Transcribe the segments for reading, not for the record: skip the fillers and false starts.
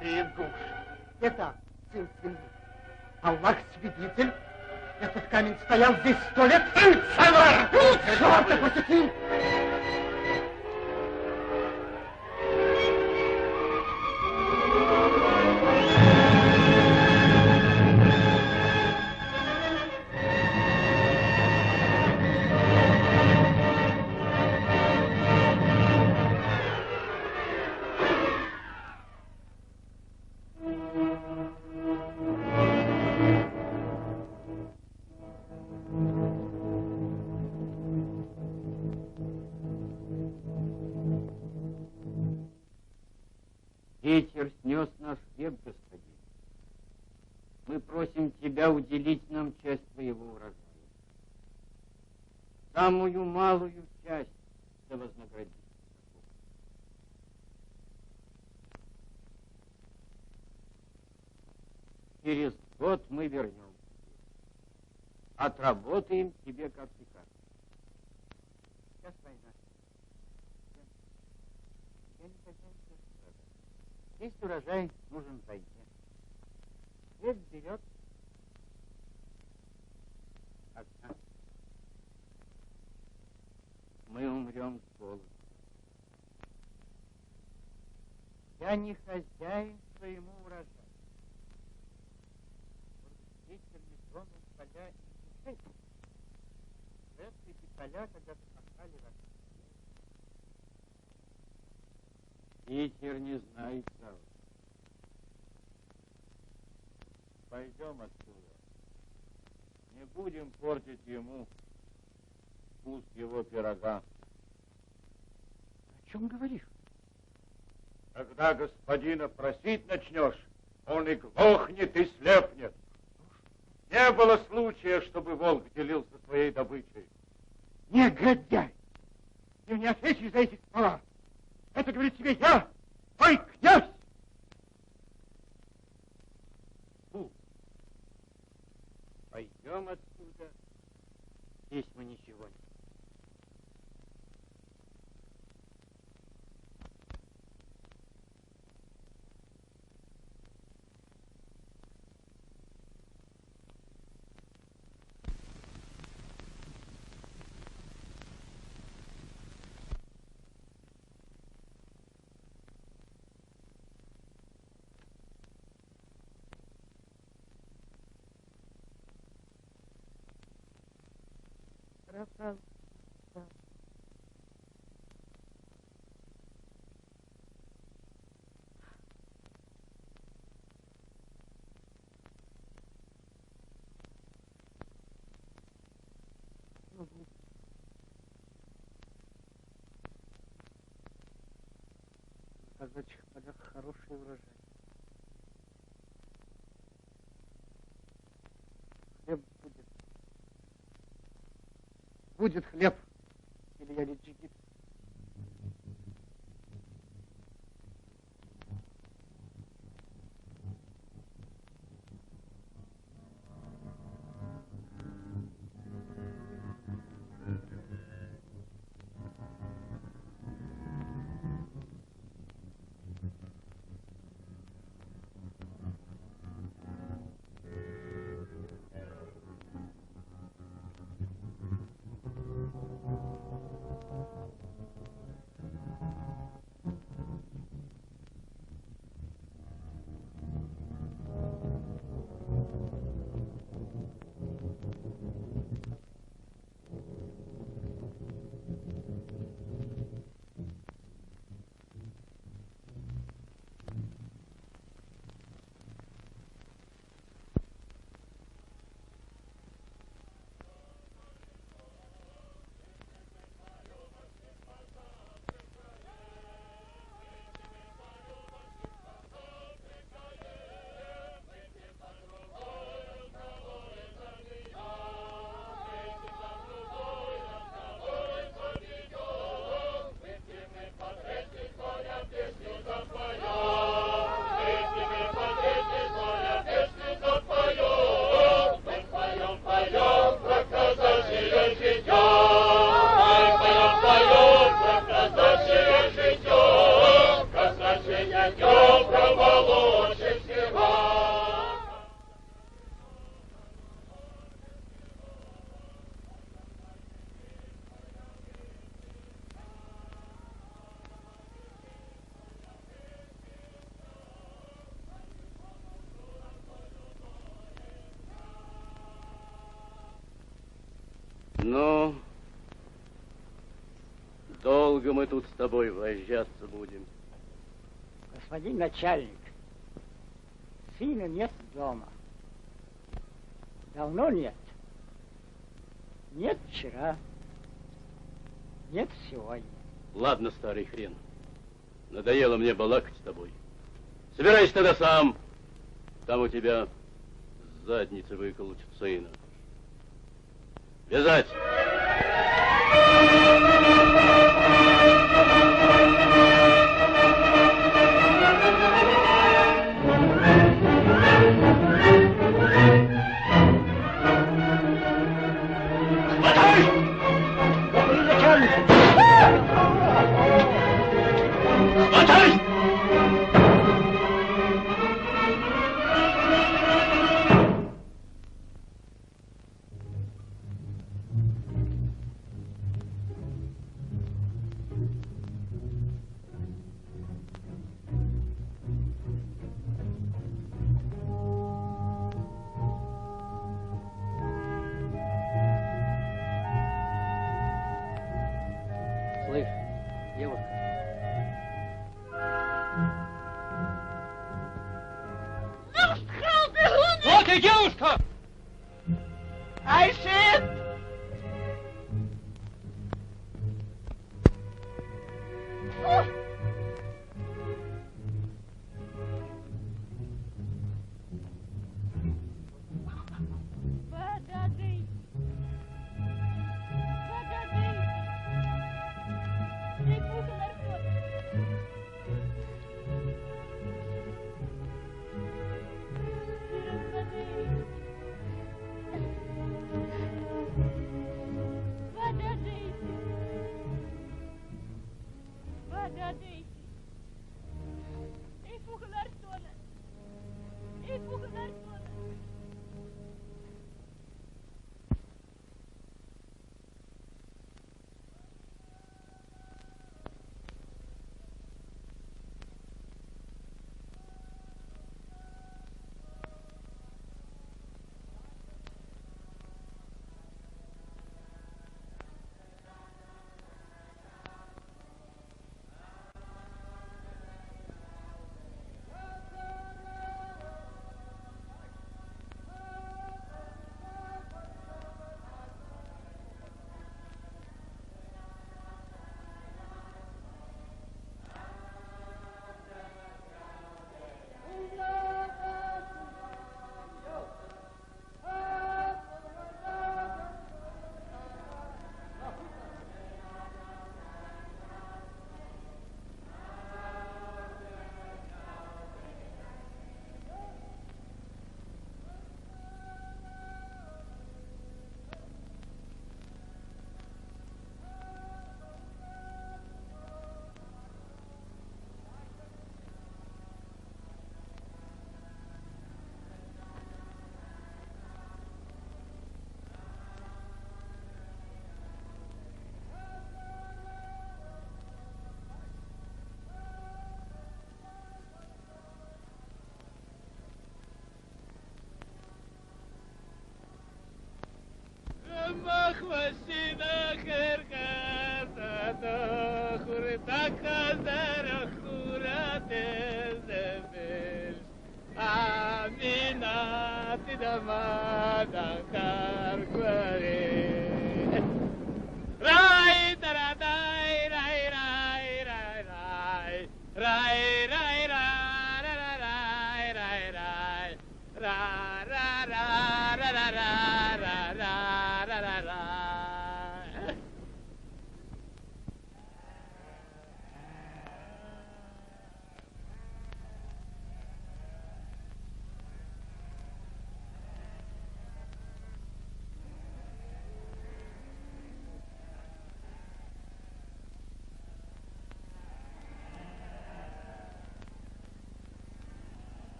святые души. Это сын свиньи. Аллах свидетель. Этот камень стоял здесь 100 лет. Черт, пустяки! Ветер снес наш хлеб, господин. Мы просим тебя уделить нам часть твоего урожая. Самую малую часть да вознаградить. Через год мы вернем тебе. Отработаем тебе, как приказ. Сейчас война. Я не хозяин урожая. Весь урожай нужен войне. Свет берет огня. Мы умрем с голоду. Я не хозяин своему урожаю. Ветер не тронул поля и душей. Эти поля когда-то пахали ростки. Ветер не знает завтра. Пойдем отсюда. Не будем портить ему вкус его пирога. О чем говоришь? Когда господина просить начнешь, он и глохнет, и слепнет. Не было случая, чтобы волк делился своей добычей. Негодяй! Ты мне ответишь за эти слова. Это говорит тебе я, твой князь! Пойдем отсюда. Здесь мы ничего не. Пропал. На казачьих полях хороший урожай. Хлеб будет. Будет хлеб, или я лечить. долго мы тут с тобой возжаться будем? Господин начальник, сына нет дома. Давно нет. Нет вчера. Нет сегодня. Ладно, старый хрен. Надоело мне балакать с тобой. Собирайся тогда сам. Там у тебя с задницы выколотят сына. Вязать! Слышь, девушка. Вот и девушка! Айшет!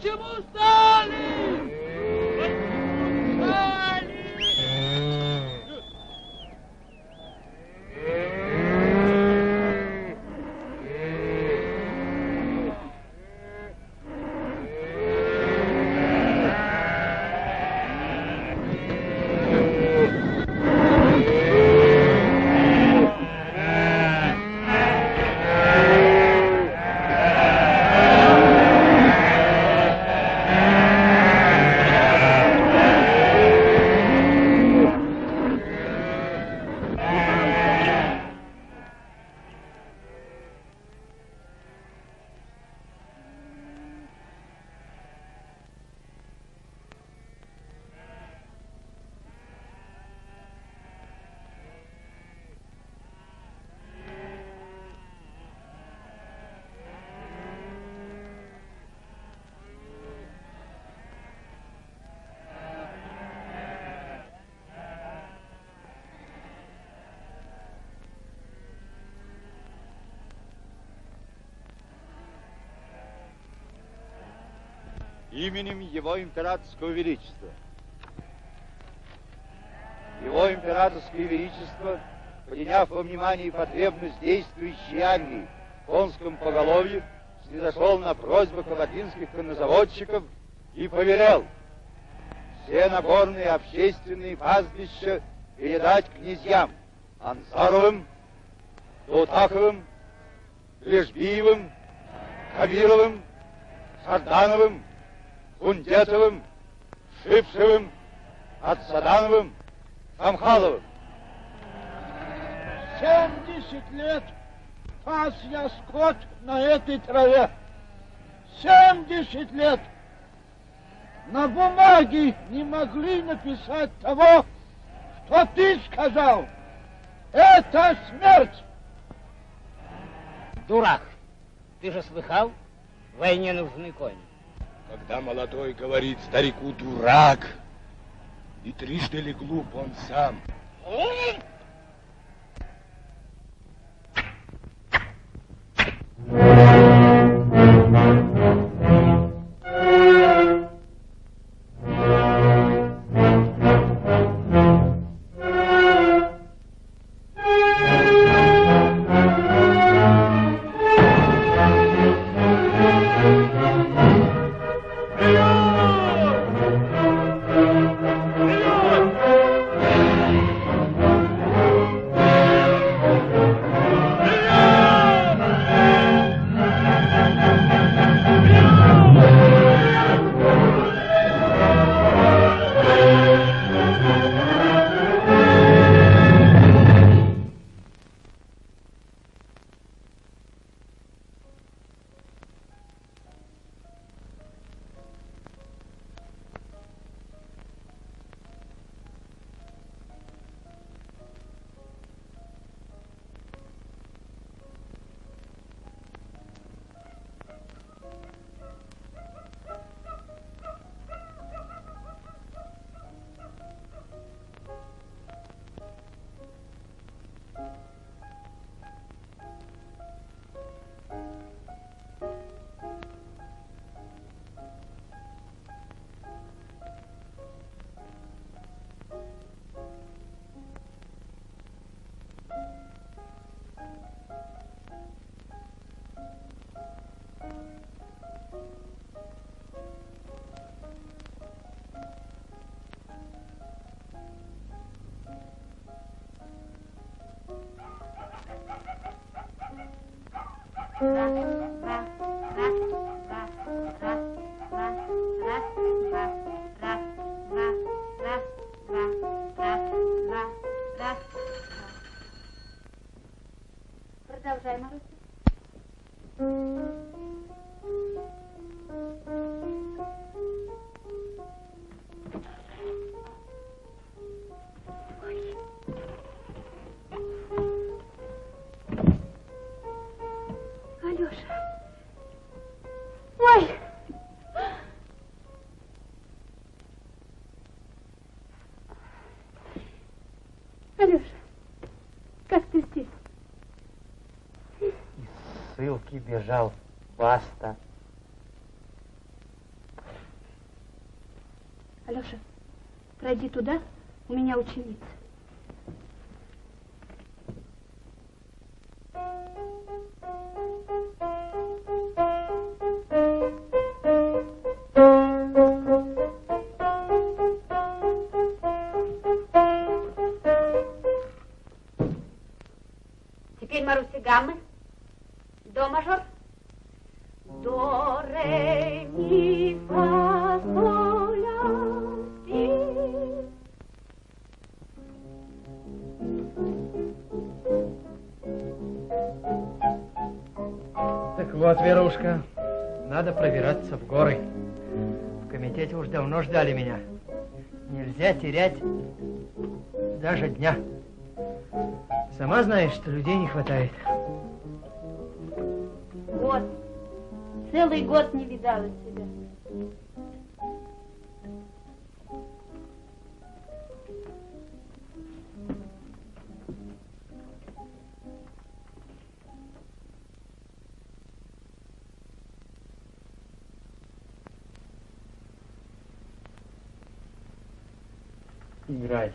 Почему стали? именем Его Императорского Величества. Его Императорское Величество, приняв во внимание потребность действующей армии в конском поголовье, снизошел на просьбу кабардинских коннозаводчиков и повелел все нагорные общественные пастбища передать князьям Ансаровым, Тутаковым, Лежбиевым, Кабировым, Сардановым, Кундетовым, Шипшевым, Ацадановым, Камхаловым. 70 лет пас я скот на этой траве. 70 лет. На бумаге не могли написать того, что ты сказал. Это смерть. Дурак, ты же слыхал? Войне нужны кони. Когда молодой говорит старику дурак, и трижды ли глуп он сам. Продолжай, Маруся. Алёша. Ой! Алёша, как ты здесь? Из ссылки бежал. Баста. Алёша, пройди туда, у меня ученица. Теперь, Маруся, гаммы. До мажор. До, ре, ми, фа, соль, ля, си. Так вот, Верушка, надо пробираться в горы. В комитете уж давно ждали меня. Нельзя терять даже дня. Сама знаешь, что людей не хватает. Год. Целый год не видала тебя. Играй.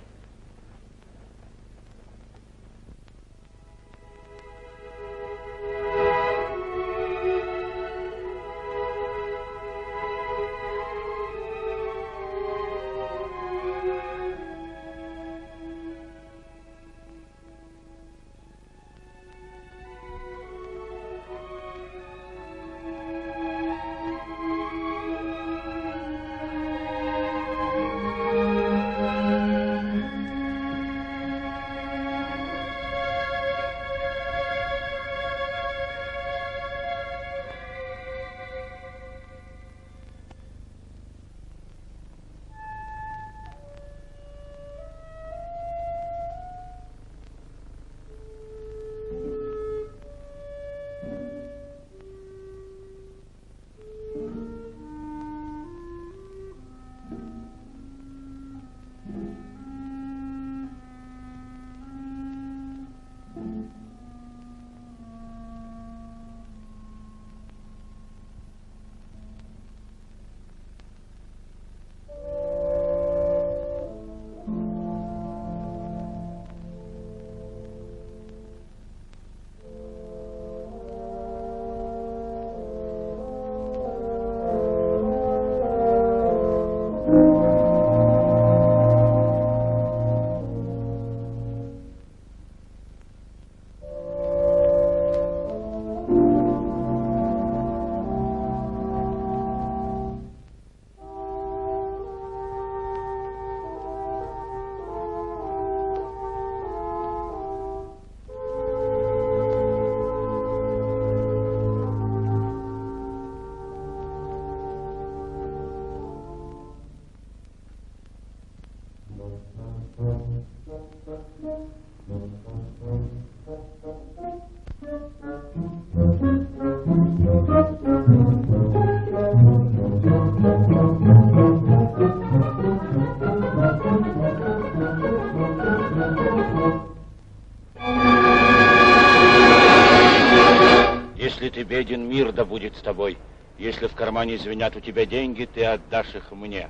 Если ты беден, мир да будет с тобой. Если в кармане звенят у тебя деньги, ты отдашь их мне.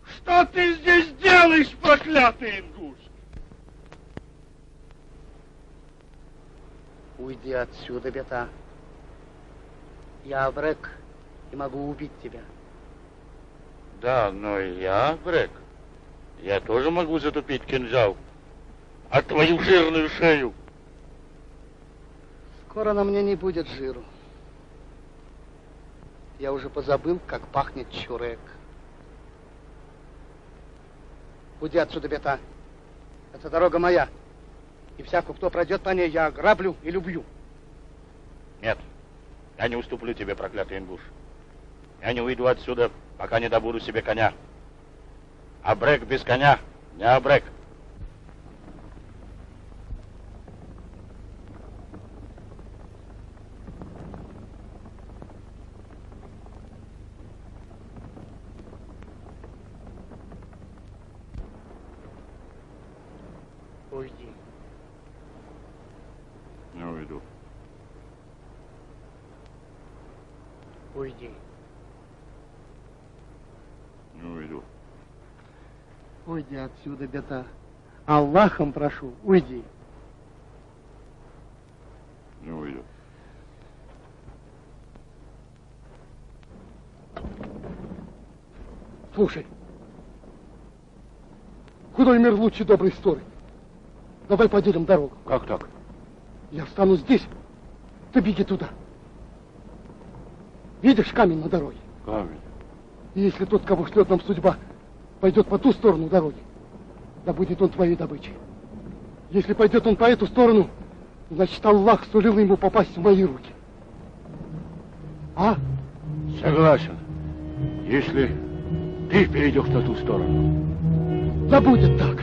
Что ты здесь делаешь, проклятый ингуш? Уйди отсюда, бета. Я Абрек и могу убить тебя. Да, но я, Брек, я тоже могу затупить кинжал. А твою жирную шею. Скоро на мне не будет жиру. Я уже позабыл, как пахнет чурек. Уйди отсюда, бета. Это дорога моя. И всякую, кто пройдет по ней, я граблю и люблю. Нет, я не уступлю тебе, проклятый ингуш. Я не уйду отсюда, пока не добуду себе коня. Абрек без коня не Абрек. Уйди. Не уйду. Уйди. Не уйду. Уйди отсюда, бета. Аллахом прошу, уйди. Не уйду. Слушай. Худой мир лучше доброй истории. Давай поделим дорогу. Как так? Я встану здесь, ты беги туда. Видишь камень на дороге? Камень. И если тот, кого шлет нам судьба, пойдет по ту сторону дороги, да будет он твоей добычей. Если пойдет он по эту сторону, значит, Аллах сулил ему попасть в мои руки. А? Согласен. Если ты перейдешь на ту сторону. Да будет так.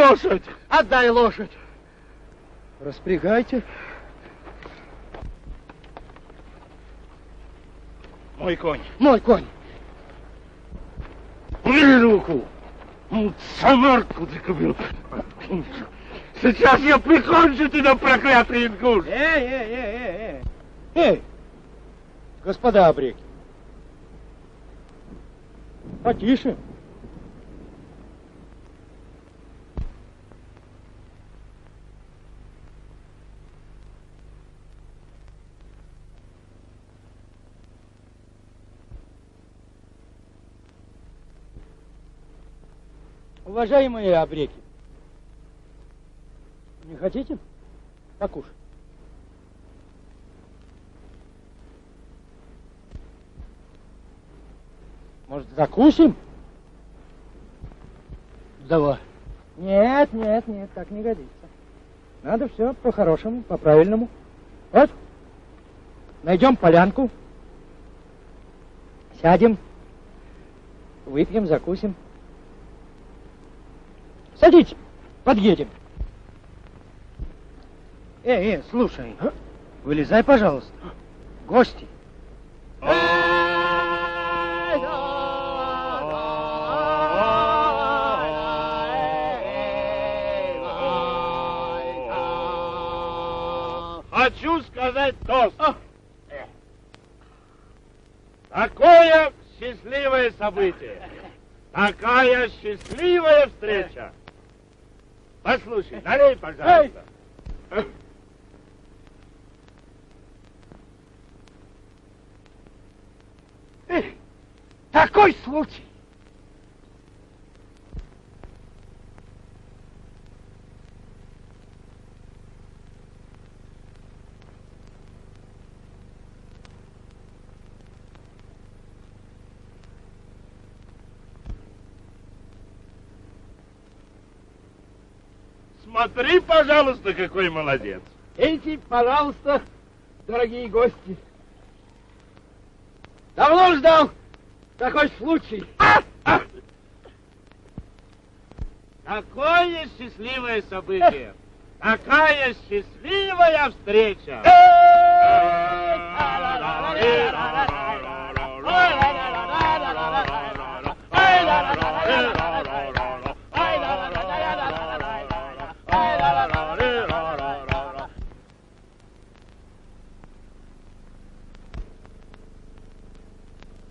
лошадь! Отдай лошадь! Распрягайте. Мой конь. Мой конь. Убери руку! Самарку ты купил. Сейчас я прикончу тебя, проклятый ингуш! Эй, господа обреки. Потише. Уважаемые обреки, не хотите покушать? Может, закусим? Давай. Нет, так не годится. Надо все по-хорошему, по-правильному. Вот. Найдем полянку. Сядем. Выпьем, закусим. Садитесь, подъедем. Слушай, вылезай, пожалуйста. Гости. Хочу сказать тост. Такое счастливое событие. Такая счастливая встреча. Послушай, налей, пожалуйста. Такой случай. Смотри, пожалуйста, какой молодец. Эти, пожалуйста, дорогие гости. Давно ждал такой случай. Какое счастливое событие. Какая счастливая встреча.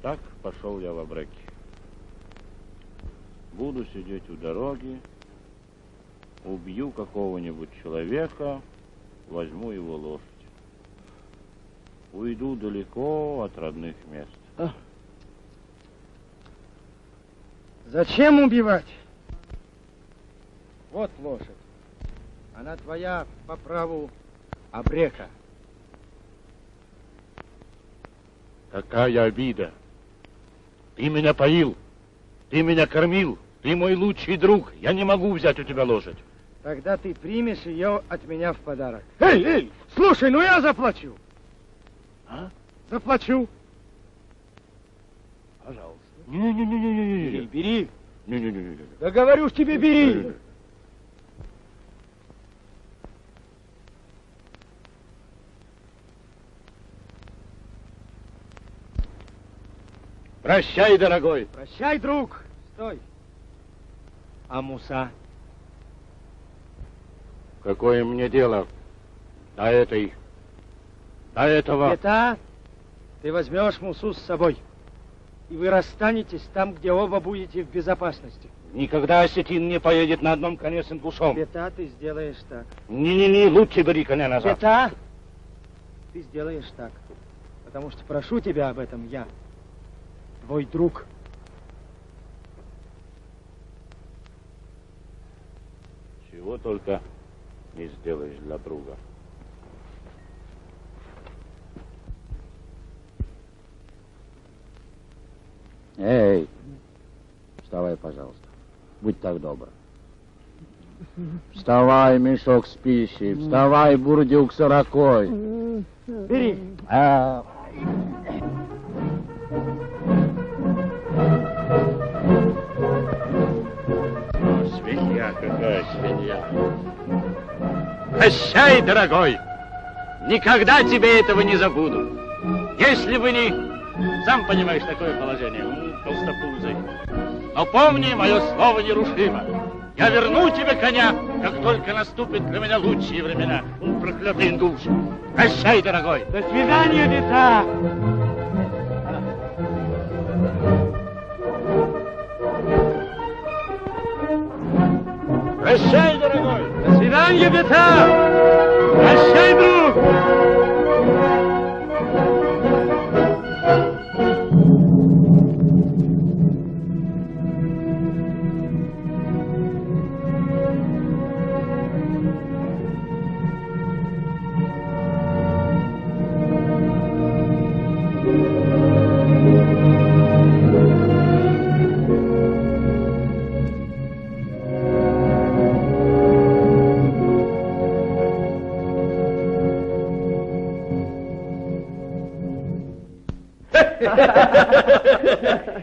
Так пошел я в Абреки. Буду сидеть у дороги, убью какого-нибудь человека, возьму его лошадь. Уйду далеко от родных мест. Зачем убивать? Вот лошадь. Она твоя по праву обрека. Какая обида! Ты меня поил, ты меня кормил, ты мой лучший друг. Я не могу взять у тебя лошадь. Тогда ты примешь ее от меня в подарок. Эй, слушай, ну я заплачу. Заплачу. Пожалуйста. Не-не-не-не-не. Бери. Не-не-не-не. Да говорю ж тебе, бери. Прощай, дорогой. Прощай, друг. Стой. А Муса? Какое мне дело до этого? Это ты возьмешь Мусу с собой, и вы расстанетесь там, где оба будете в безопасности. Никогда осетин не поедет на одном коне с ингушом. Это ты сделаешь так. Не-не-не, лучше бери коня назад. Это ты сделаешь так, потому что прошу тебя об этом я, твой друг. Чего только не сделаешь для друга. Эй, вставай, пожалуйста. Будь так добр. Вставай, мешок с пищей. Вставай, бурдюк с ракой. Бери. Свинья какая, свинья. Прощай, дорогой. Никогда тебе этого не забуду. Если бы не... Сам понимаешь, такое положение. Толстопузый. Но помни, мое слово нерушимо. Я верну тебе коня, как только наступят для меня лучшие времена. Проклятый индуш. Прощай, дорогой. До свидания, дитя. Прощай, дорогой. До свидания, дитя. Прощай, друг.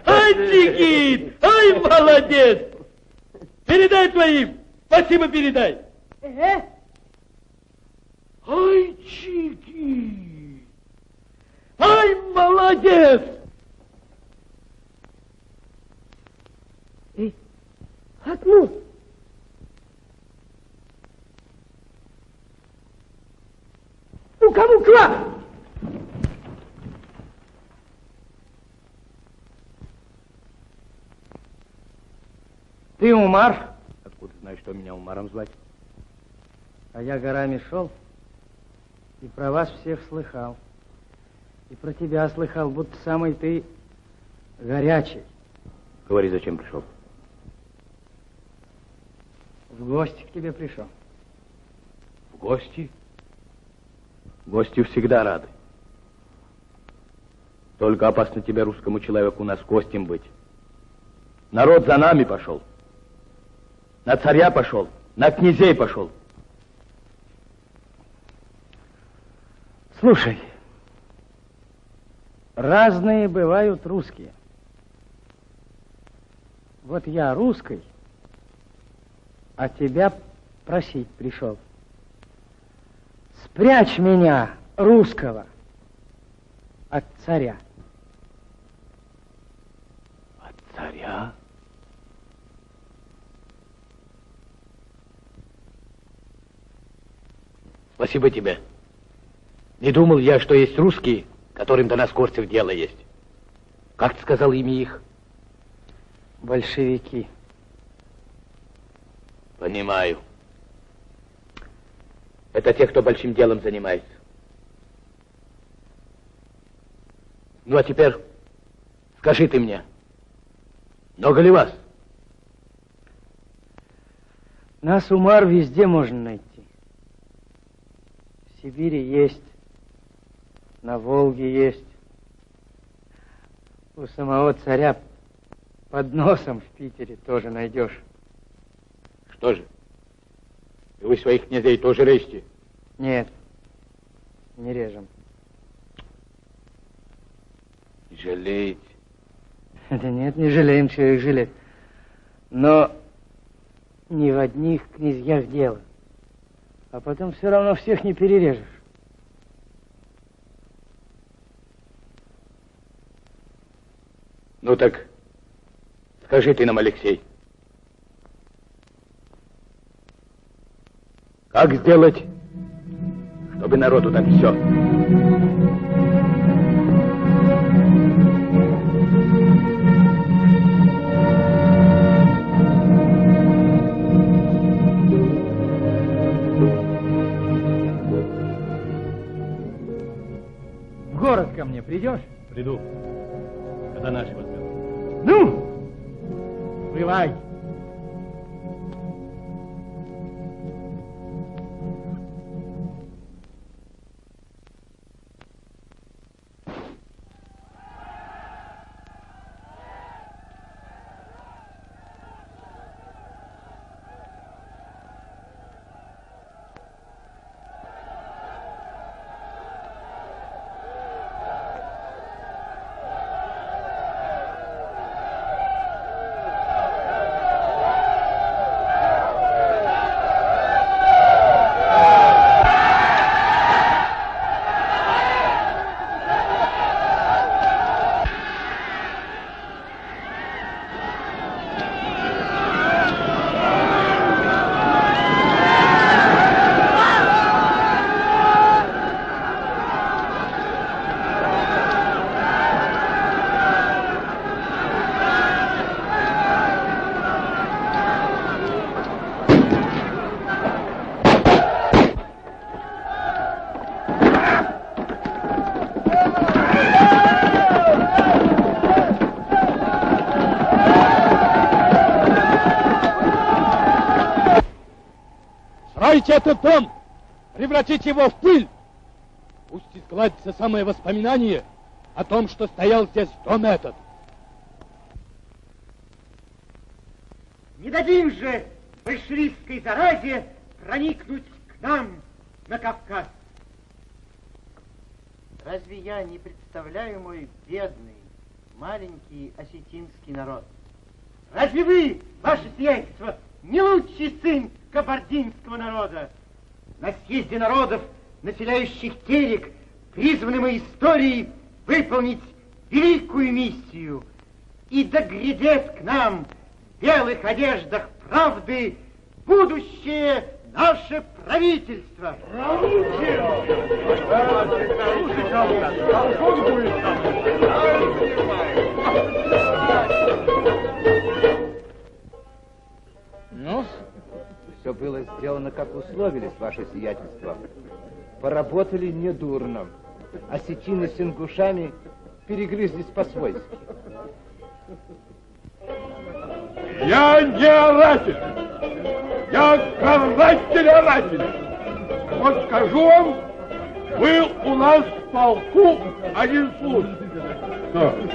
Ай, Чигит! Ай, молодец! Передай твоим! Спасибо передай! Ай, Чигит! Ай, молодец! Отну! Ну, кому клад? Ты Умар? Откуда знаешь, что меня Умаром звать? А я горами шел и про вас всех слыхал. И про тебя слыхал, будто самый ты горячий. Говори, зачем пришел? В гости к тебе пришел. В гости? Гости всегда рады. Только опасно тебе, русскому человеку, у нас гостем быть. Народ за нами пошел. На царя пошел, на князей пошел. Слушай, разные бывают русские. Вот я русский, а тебя просить пришел. Спрячь меня, русского, от царя. От царя? Спасибо тебе. Не думал я, что есть русские, которым до нас, горцев, дело есть. Как ты сказал имя их? Большевики. Понимаю. Это те, кто большим делом занимается. Ну, а теперь скажи ты мне, много ли вас? Нас, Умар, везде можно найти. В Сибири есть, на Волге есть. У самого царя под носом в Питере тоже найдешь. Что же? И вы своих князей тоже режете? Нет, не режем. Жалеете? Да нет, не жалеем, чего их жалеть. Но не в одних князьях дело. А потом все равно всех не перережешь. Ну так, скажи ты нам, Алексей, как сделать, чтобы народу так все? В город ко мне придешь? Приду, когда наши возьмем. Ну, бывай. Сжигайте этот дом! Превратите его в пыль! Пусть изгладится самое воспоминание о том, что стоял здесь дом этот. Не дадим же большевистской заразе проникнуть к нам на Кавказ. Разве я не представляю мой бедный, маленький осетинский народ? Разве вы, ваше сиятельство, не лучший сын кабардинского народа? На съезде народов, населяющих Терек, призваны мы историей выполнить великую миссию. И да грядет к нам в белых одеждах правды будущее наше правительство. Ну, все было сделано, как условились, ваше сиятельство. Поработали недурно. Осетины с ингушами перегрызлись по-свойски. Я не оратель. Я каратель оратель. Вот скажу вам, был у нас в полку один случай. Что?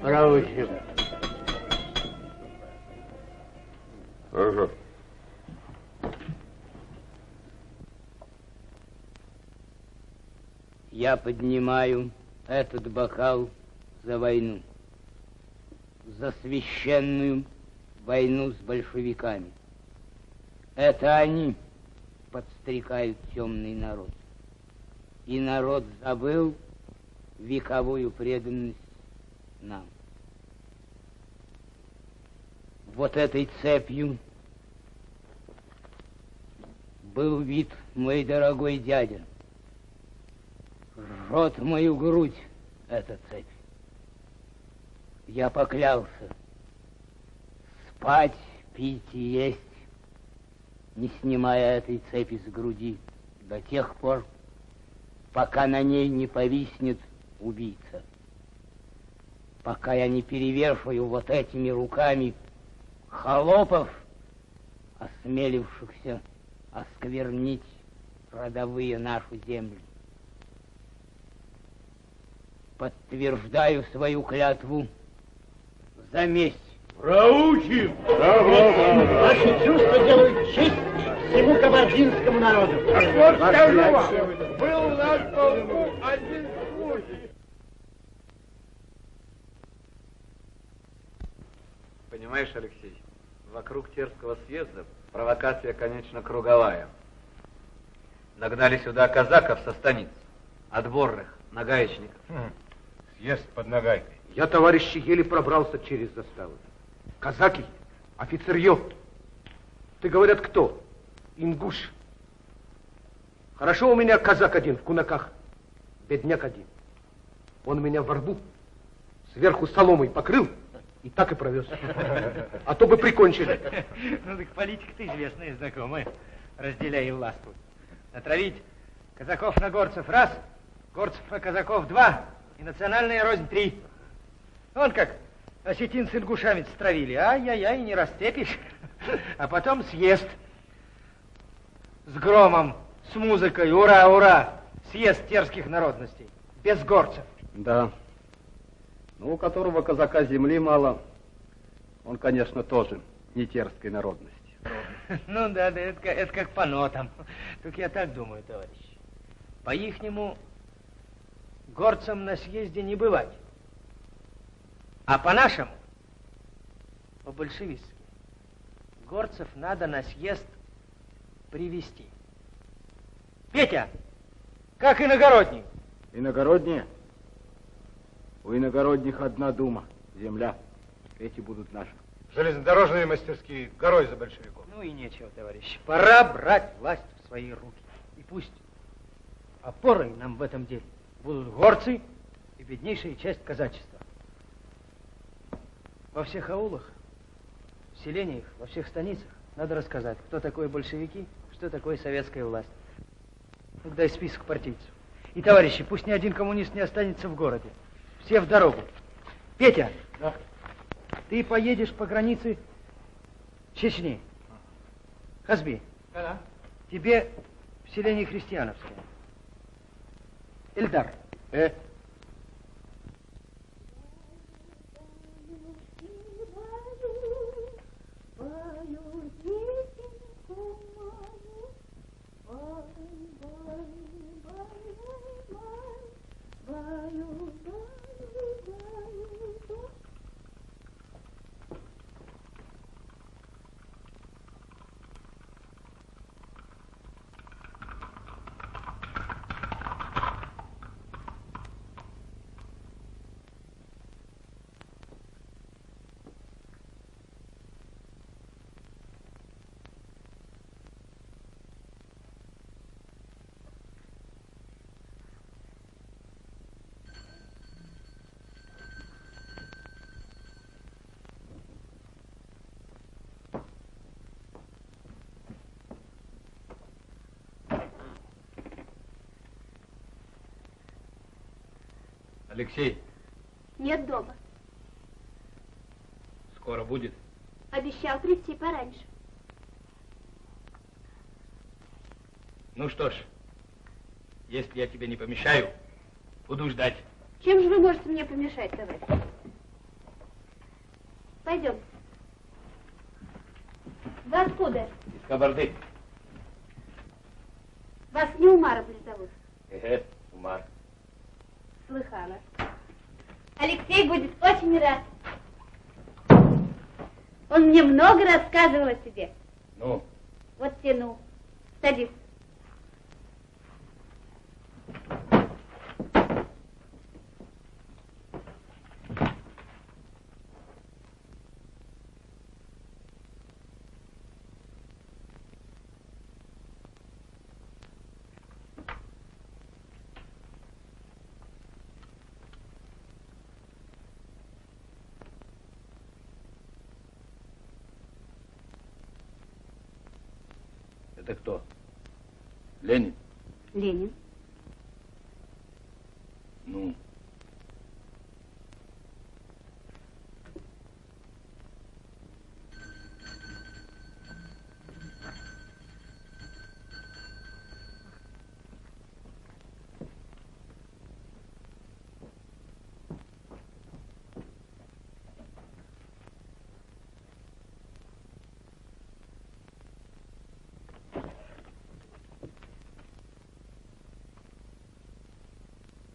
Раухи. Хорошо. Я поднимаю этот бокал за войну. За священную войну с большевиками. Это они подстрекают темный народ. И народ забыл вековую преданность нам. Вот этой цепью был вид мой дорогой дядя. Жжет мою грудь эта цепь. Я поклялся спать, пить и есть, не снимая этой цепи с груди до тех пор, пока на ней не повиснет убийца. Пока я не перевешаю вот этими руками холопов, осмелившихся осквернить родовые нашу землю. Подтверждаю свою клятву за месть. Проучим! Ваши чувства делают честь всему кабардинскому народу. Вот скажу вам, был у нас в полку один случай. Понимаешь, Алексей, вокруг Терского съезда провокация, конечно, круговая. Нагнали сюда казаков со станиц, отборных, нагаечников. Съезд под нагайкой. Я, товарищи, еле пробрался через заставу. Казаки, офицерье. Ты, говорят, кто? Ингуш. Хорошо у меня казак один в кунаках, бедняк один. Он меня в рбу сверху соломой покрыл и так и провез. А то бы прикончили. Ну так политика-то известная, знакомая. Разделяй и властвуй. Натравить казаков на горцев раз, горцев на казаков два, и национальная рознь три. Вон как осетин с ингушами стравили. Ай-яй-яй, не растепишь. А потом съезд. С громом, с музыкой, ура, ура. Съезд терских народностей. Без горцев. Да. Ну, у которого казака земли мало, он, конечно, тоже не терской народности. Ну да, это как по нотам. Только я так думаю, товарищ. По-ихнему горцам на съезде не бывать. А по-нашему, по-большевистски, горцев надо на съезд привести. Петя, как иногородний? Иногородние? У иногородних одна дума, земля. Эти будут наши. Железнодорожные мастерские горой за большевиков. Ну и нечего, товарищ. Пора брать власть в свои руки. И пусть опорой нам в этом деле будут горцы и беднейшая часть казачества. Во всех аулах, в селениях, во всех станицах надо рассказать, кто такое большевики, что такое советская власть. Вот дай список партийцев. И, товарищи, пусть ни один коммунист не останется в городе. Все в дорогу. Петя, да? Ты поедешь по границе Чечни. Хазби, да. Тебе в селении Христиановское. Эльдар. Алексей. Нет дома. Скоро будет? Обещал прийти пораньше. Ну что ж, если я тебе не помешаю, буду ждать. Чем же вы можете мне помешать, товарищ? Пойдем. Вы откуда? Из Кабарды. Вас не Умаром ли зовут? Умар. Слыхала. Алексей будет очень рад. Он мне много рассказывал о тебе. Ну? Вот тяну. Садись. Это кто? Ленин? Ленин. Ну?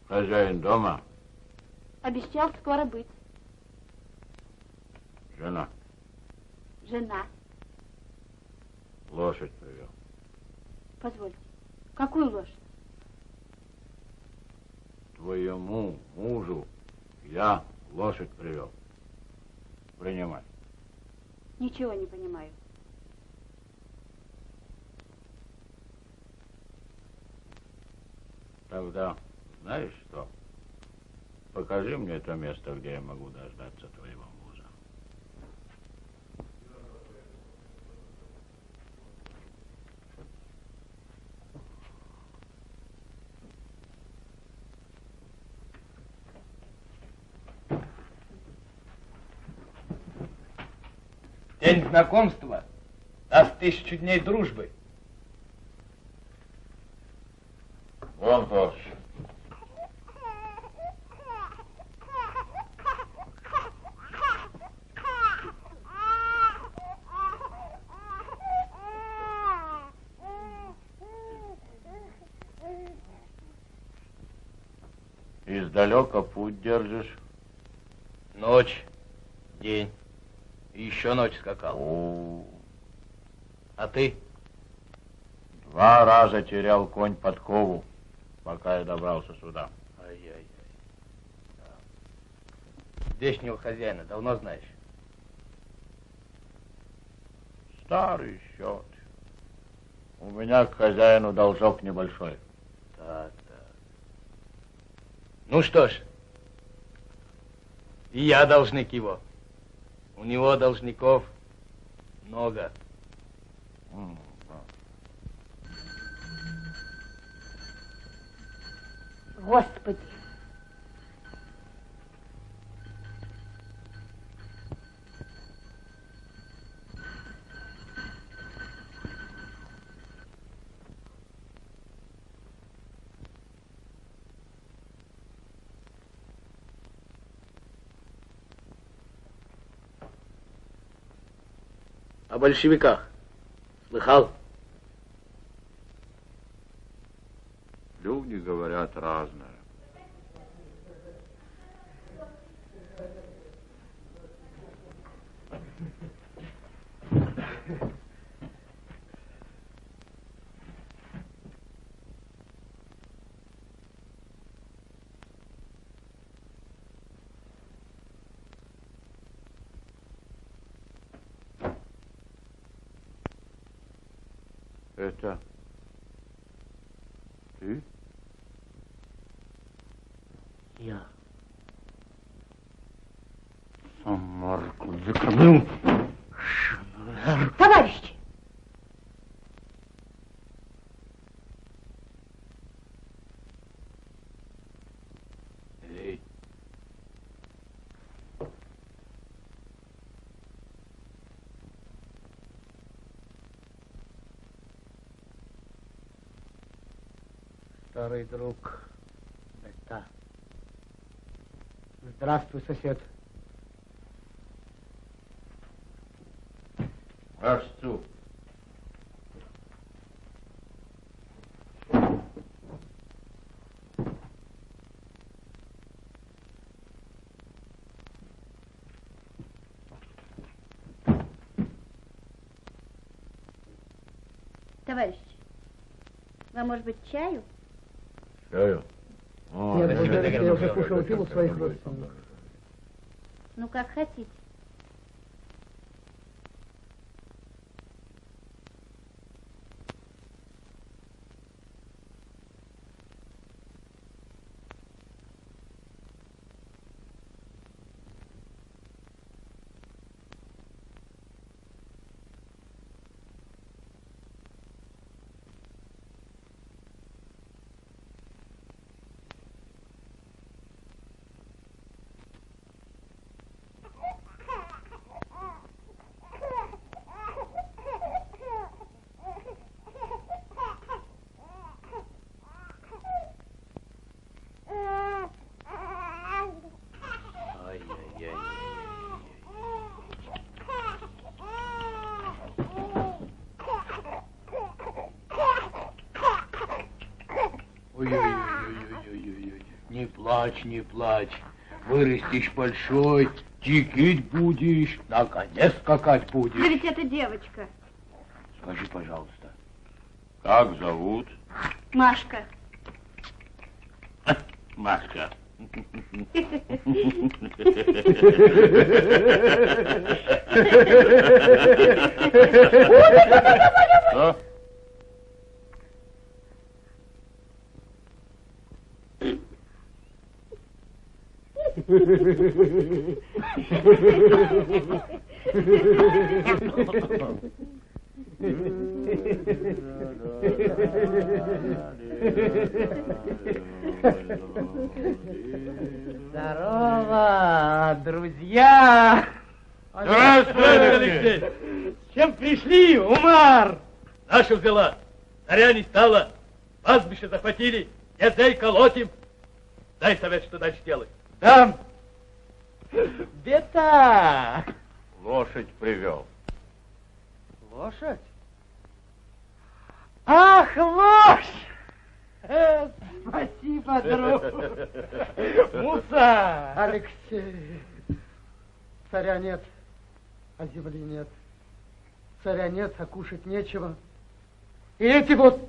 Хозяин дома? Обещал скоро быть. Жена? Жена. Лошадь привел. Позвольте. Какую лошадь? Твоему мужу я лошадь привел. Принимай. Ничего не понимаю. Тогда знаешь что? Покажи мне то место, где я могу дождаться твоего мужа. День знакомства даст 1000 дней дружбы. Вон Кош. Издалека путь держишь? Ночь, день. И еще ночь скакал. А ты? 2 раза терял конь подкову, пока я добрался сюда. Ай-яй-яй. Здешнего хозяина давно знаешь? Старый счет. У меня к хозяину должок небольшой. Так. Ну что ж, и я должник его. У него должников много. Господи. О большевиках слыхал? Люди говорят разное. Это ты? Я. Самарку закрыл. Товарищи! Эй. Старый друг. Да. Здравствуй, сосед. Ваш стул. Товарищи, вам, может быть, чаю? Чаю? Нет, благодарю, я уже кушал пиво своих родственников. Ну, как хотите. Ой-ой-ой-ой-ой-ой-ой. Не плачь, не плачь. Вырастешь большой, тикить будешь, на коне скакать будешь. Да ведь это девочка. Скажи, пожалуйста. Как зовут? Машка. Машка. Что? Здорово, друзья! Здравствуй, Алексей! С чем пришли, Умар? Наша взяла, царя не стало, пастбище захватили, язей колотим. Дай совет, что дальше делать. Дам! Беда! Лошадь привел. Лошадь? Ах, лошадь! Спасибо, друг. Муса! Алексей, царя нет, а земли нет. Царя нет, а кушать нечего. И эти вот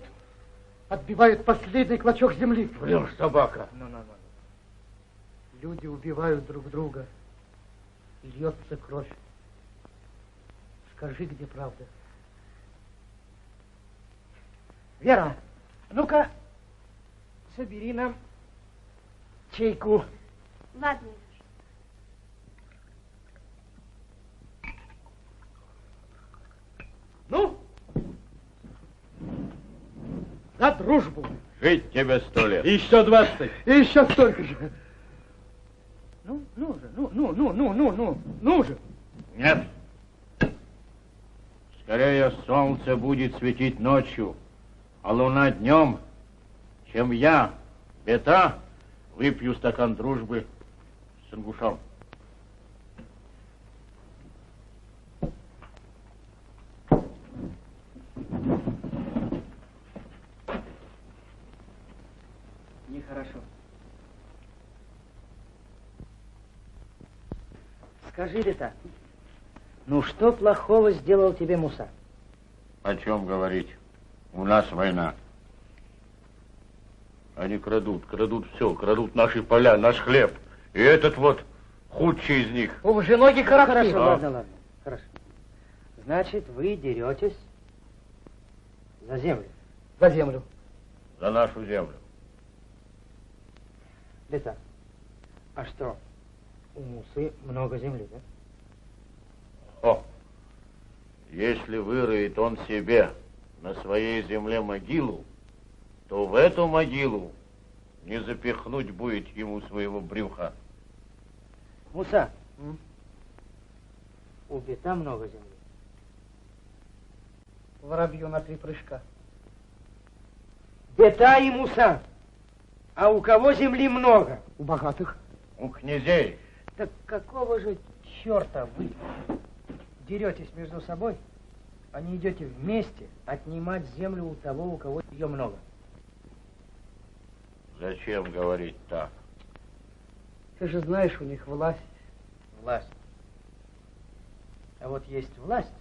отбивают последний клочок земли. Врешь, собака. Люди убивают друг друга. Льется кровь. Скажи, где правда? Вера, ну-ка, собери нам чайку. Ладно. Ну, за дружбу. Жить тебе 100 лет. Еще 20. И еще столько же. Ну же. Нет. Скорее солнце будет светить ночью, а луна днем, чем я, Бета, выпью стакан дружбы с Ингушом. Скажи, Бета, ну что плохого сделал тебе Муса? О чем говорить? У нас война. Они крадут все, крадут наши поля, наш хлеб. И этот вот худший из них. Уже ноги коротки. Хорошо, ладно, хорошо. Значит, вы деретесь за землю? За землю. За нашу землю. Бета, а что, у Мусы много земли, да? О, если выроет он себе на своей земле могилу, то в эту могилу не запихнуть будет ему своего брюха. Муса, у Бета много земли. Воробью на 3 прыжка. Бета и Муса. А у кого земли много? У богатых. У князей. Так какого же черта вы деретесь между собой, а не идете вместе отнимать землю у того, у кого ее много? Зачем говорить так? Ты же знаешь, у них власть. Власть. А вот есть власть,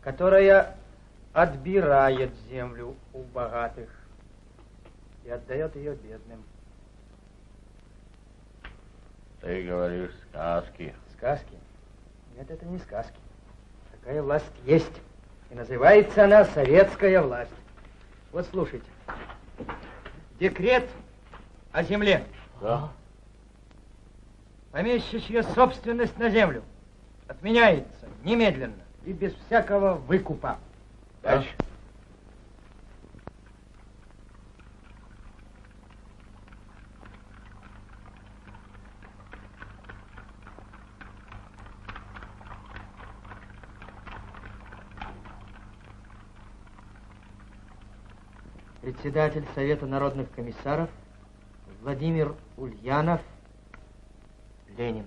которая отбирает землю у богатых и отдает ее бедным. Ты говоришь сказки. Сказки? Нет, это не сказки. Такая власть есть. И называется она советская власть. Вот слушайте. Декрет о земле. Да. Помещичья собственность на землю отменяется немедленно и без всякого выкупа. Дальше. Председатель Совета народных комиссаров Владимир Ульянов, Ленин.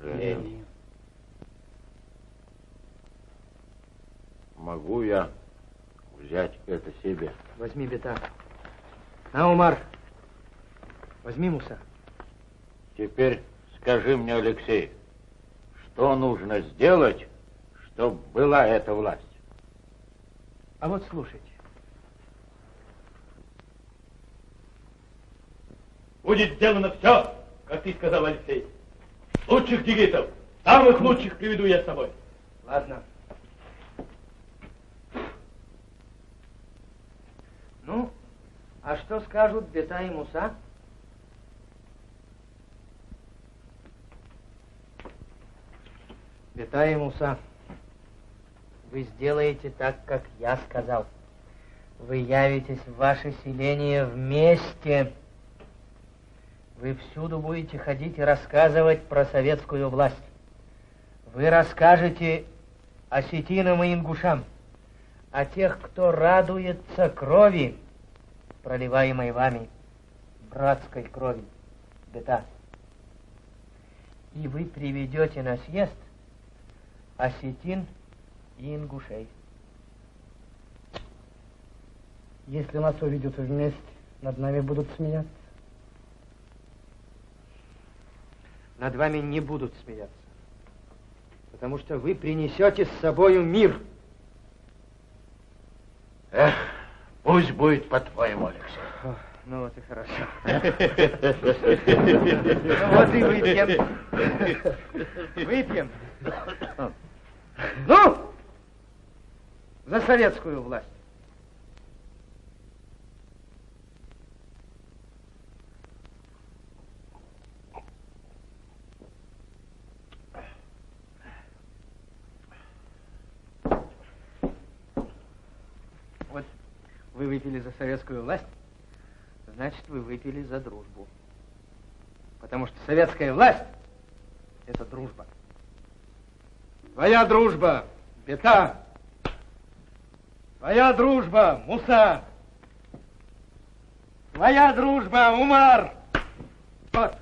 Ленин. Могу я взять это себе? Возьми, Бета. На, Умар. Возьми, Муса. Теперь скажи мне, Алексей, что нужно сделать, чтобы была эта власть? А вот слушайте. Будет сделано все, как ты сказал, Алексей. Лучших дегитов, самых лучших приведу я с собой. Ладно. Ну, а что скажут Бета и Муса? Бета и Муса, вы сделаете так, как я сказал. Вы явитесь в ваше селение вместе. Вы всюду будете ходить и рассказывать про советскую власть. Вы расскажете осетинам и ингушам, о тех, кто радуется крови, проливаемой вами, братской крови, Бета. И вы приведете на съезд осетин и ингушей. Если нас увидят вместе, над нами будут смеяться. Над вами не будут смеяться, потому что вы принесете с собою мир. Эх, пусть будет по-твоему, Алексей. Ну вот и хорошо. Ну вот и выпьем. Выпьем. Ну, за советскую власть. Вот вы выпили за советскую власть, значит, вы выпили за дружбу. Потому что советская власть — это дружба. Твоя дружба, Бета. Твоя дружба, Муса. Твоя дружба, Умар. Вот.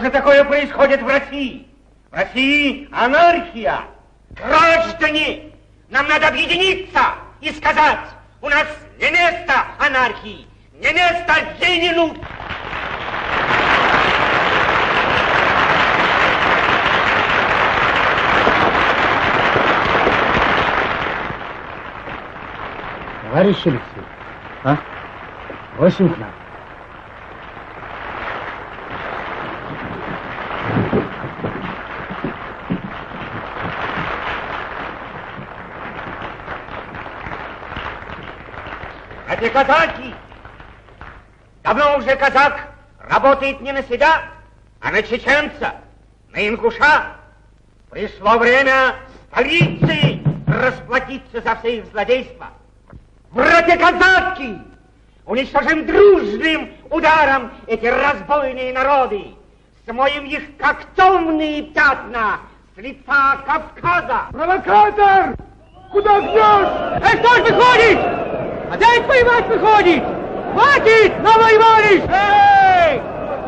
же такое происходит в России? В России анархия. Граждане, нам надо объединиться и сказать, у нас не место анархии, не место Ленину. Товарищ Алексей, бросим к нам. Эти казаки! Давно уже казак работает не на себя, а на чеченца, на ингуша. Пришло время столицы расплатиться за все их злодейства. Братья казаки! Уничтожим дружным ударом эти разбойные народы. Смоем их, как темные пятна, с лица Кавказа. Провокатор! Куда гнешь? Кто ж выходит? Опять воевать выходит! Хватит, новый Иваныч! Эй!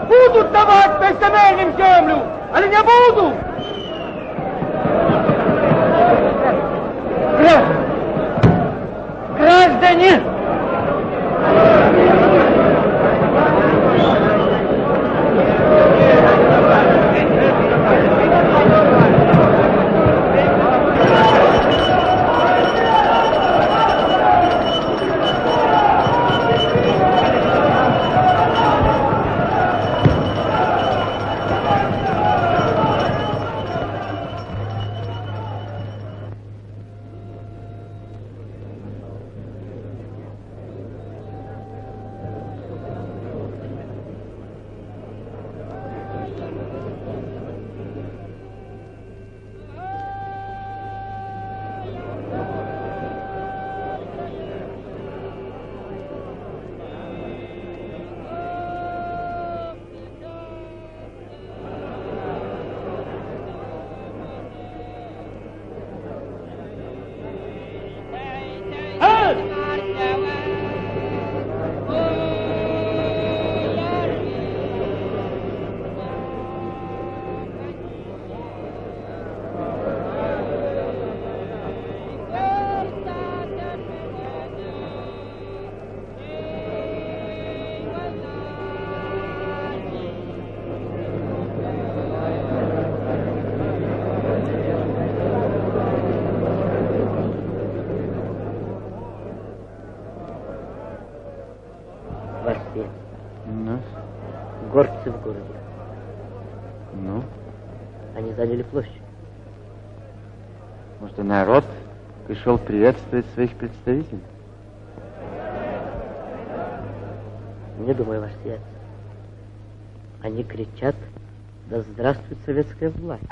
Будут давать безземельным землю, але не будут! Граждане! Горцы в городе. Ну? Они заняли площадь. Может, и народ пришел приветствовать своих представителей? Не думаю, ваше сиятельство. Они кричат: да здравствует советская власть.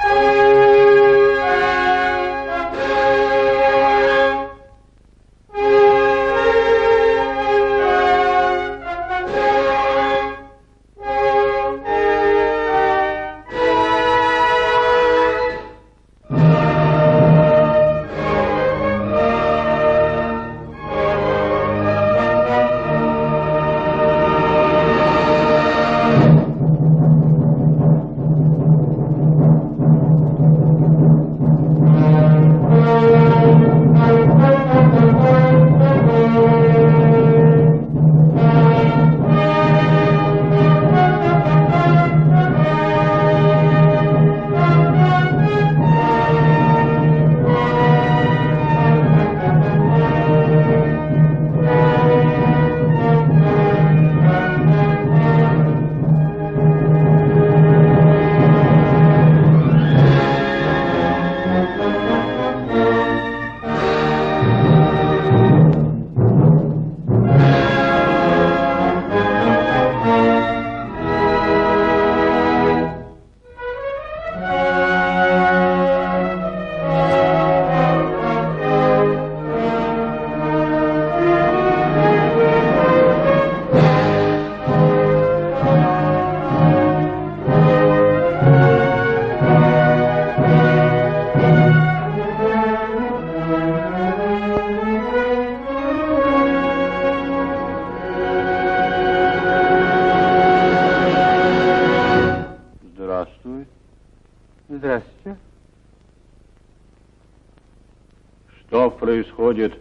Что происходит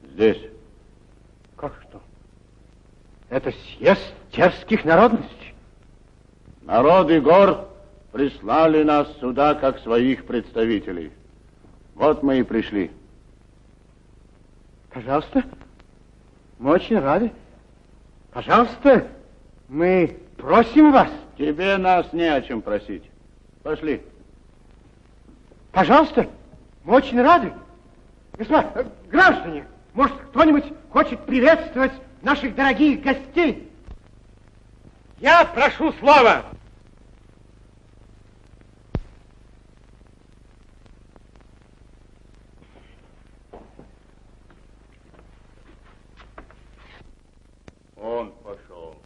здесь? Как что? Это съезд терских народностей. Народы гор прислали нас сюда как своих представителей. Вот мы и пришли. Пожалуйста, мы очень рады. Пожалуйста, мы просим вас. Тебе нас не о чем просить. Пошли. Пожалуйста, мы очень рады. Господа, граждане, может, кто-нибудь хочет приветствовать наших дорогих гостей? Я прошу слова. Он пошел.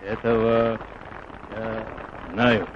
Этого я знаю.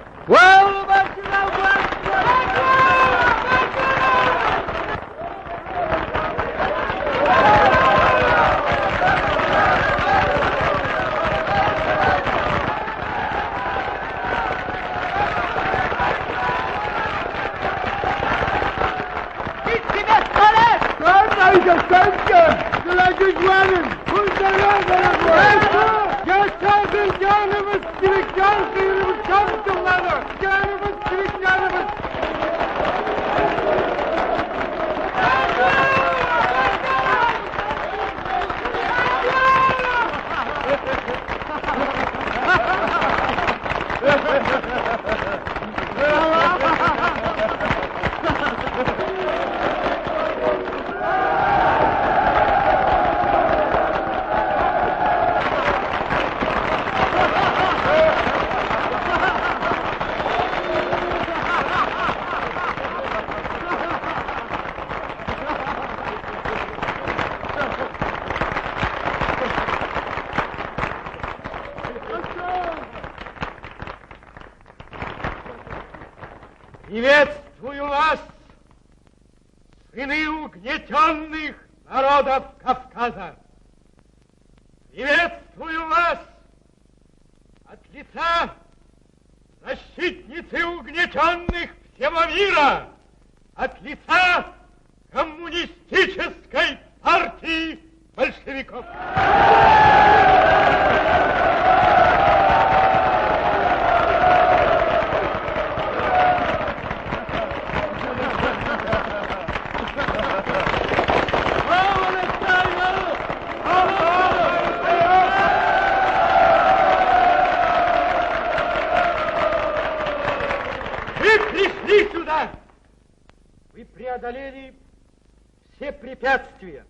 Приветствую вас, сыны угнетенных народов Кавказа. Приветствую вас от лица защитницы угнетенных всего мира, от лица коммунистической партии большевиков. Вы преодолели все препятствия,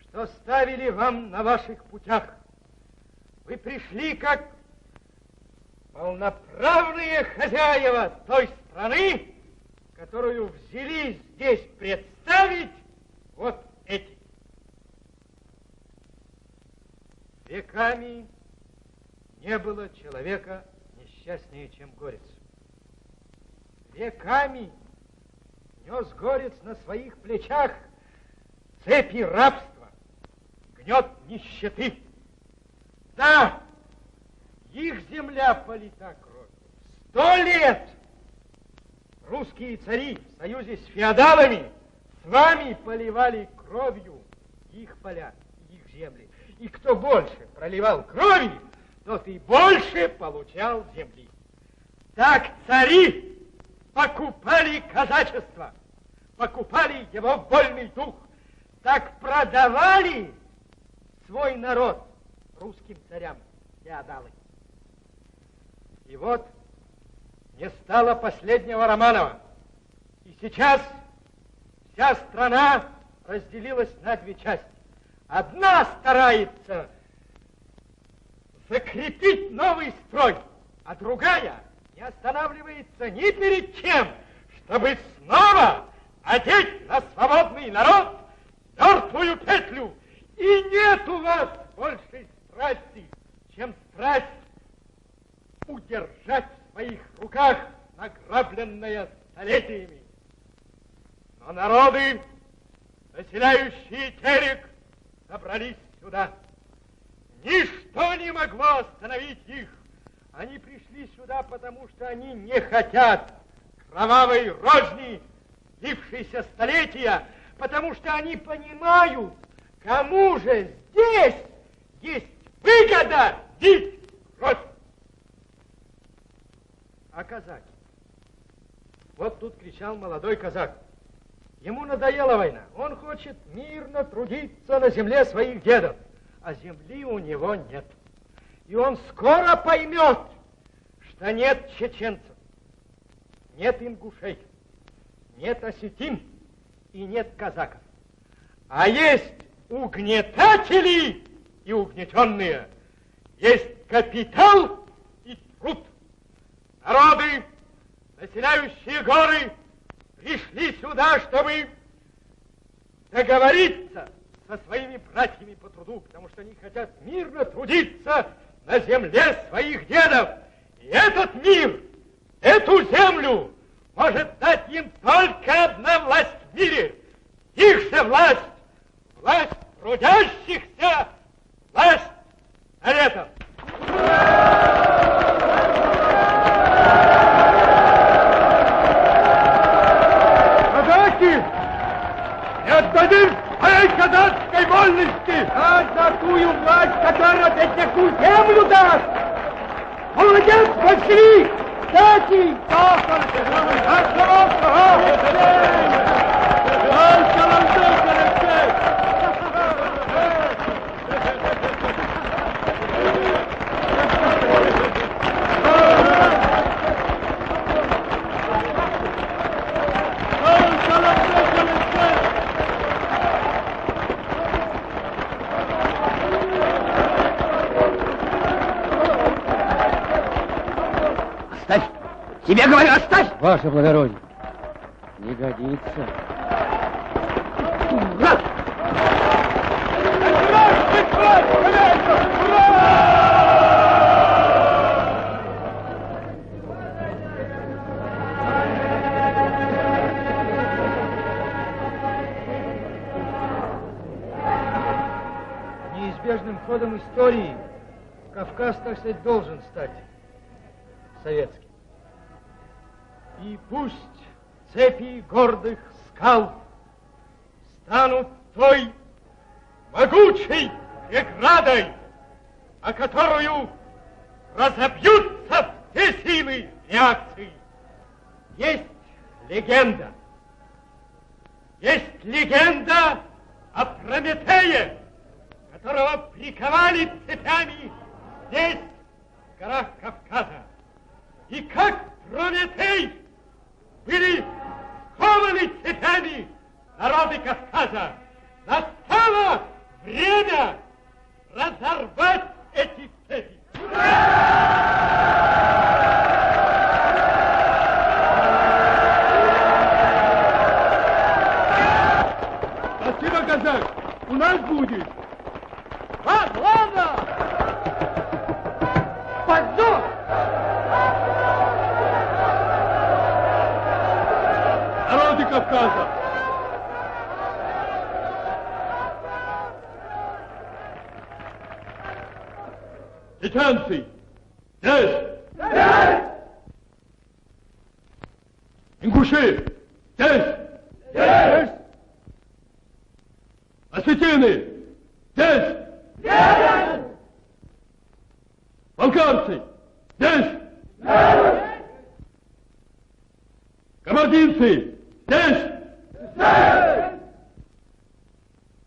что ставили вам на ваших путях. Вы пришли как полноправные хозяева той страны, которую взялись здесь представить вот эти. Веками не было человека несчастнее, чем Горец. Веками нес Горец на своих плечах цепи рабства, гнет нищеты. Да, их земля полита кровью. 100 лет русские цари в союзе с феодалами с вами поливали кровью их поля, их земли. И кто больше проливал крови, тот и больше получал земли. Так цари покупали казачество, покупали его вольный дух, так продавали свой народ русским царям, феодалы. И вот не стало последнего Романова. И сейчас вся страна разделилась на две части. Одна старается закрепить новый строй, а другая не останавливается ни перед чем, чтобы снова одеть на свободный народ мертвую петлю. И нет у вас большей страсти, чем страсть удержать в своих руках награбленное столетиями. Но народы, населяющие Терек, собрались сюда. Ничто не могло остановить их. Они пришли сюда, потому что они не хотят кровавой розни, длившейся столетия, потому что они понимают, кому же здесь есть выгода бить кровь. А казаки? Вот тут кричал молодой казак. Ему надоела война. Он хочет мирно трудиться на земле своих дедов, а земли у него нет. И он скоро поймет, что нет чеченцев, нет ингушей, нет осетин и нет казаков. А есть угнетатели и угнетенные, есть капитал и труд. Народы, населяющие горы, пришли сюда, чтобы договориться со своими братьями по труду, потому что они хотят мирно трудиться на земле своих дедов. И этот мир, эту землю может дать им только одна власть в мире. Их же власть, власть трудящихся, власть советов. Казаки, не отдадим своей казацкой вольности! А за тую власть, которая такую землю даст! Молодец, большевик! Кстати! Оставь! Тебе говорю, оставь! Ваше благородие, не годится. Неизбежным ходом истории Кавказ, так сказать, должен стать советским. И пусть цепи гордых скал станут той могучей преградой, о которую разобьются все силы реакции. Есть легенда. Есть легенда о Прометее, которого приковали цепями здесь, в горах Кавказа. И как Прометей были скованы цепями народы Кавказа. Настало время разорвать эти цепи. Спасибо, казак. У нас будет. Ладно! Позор! Народы Кавказа! Чеченцы! Здесь! Здесь! Ингуши! Здесь! Здесь! Осетины! Здесь! Здесь! Балкарцы! Здесь! Здесь! Кабардинцы! Здесь! Здесь!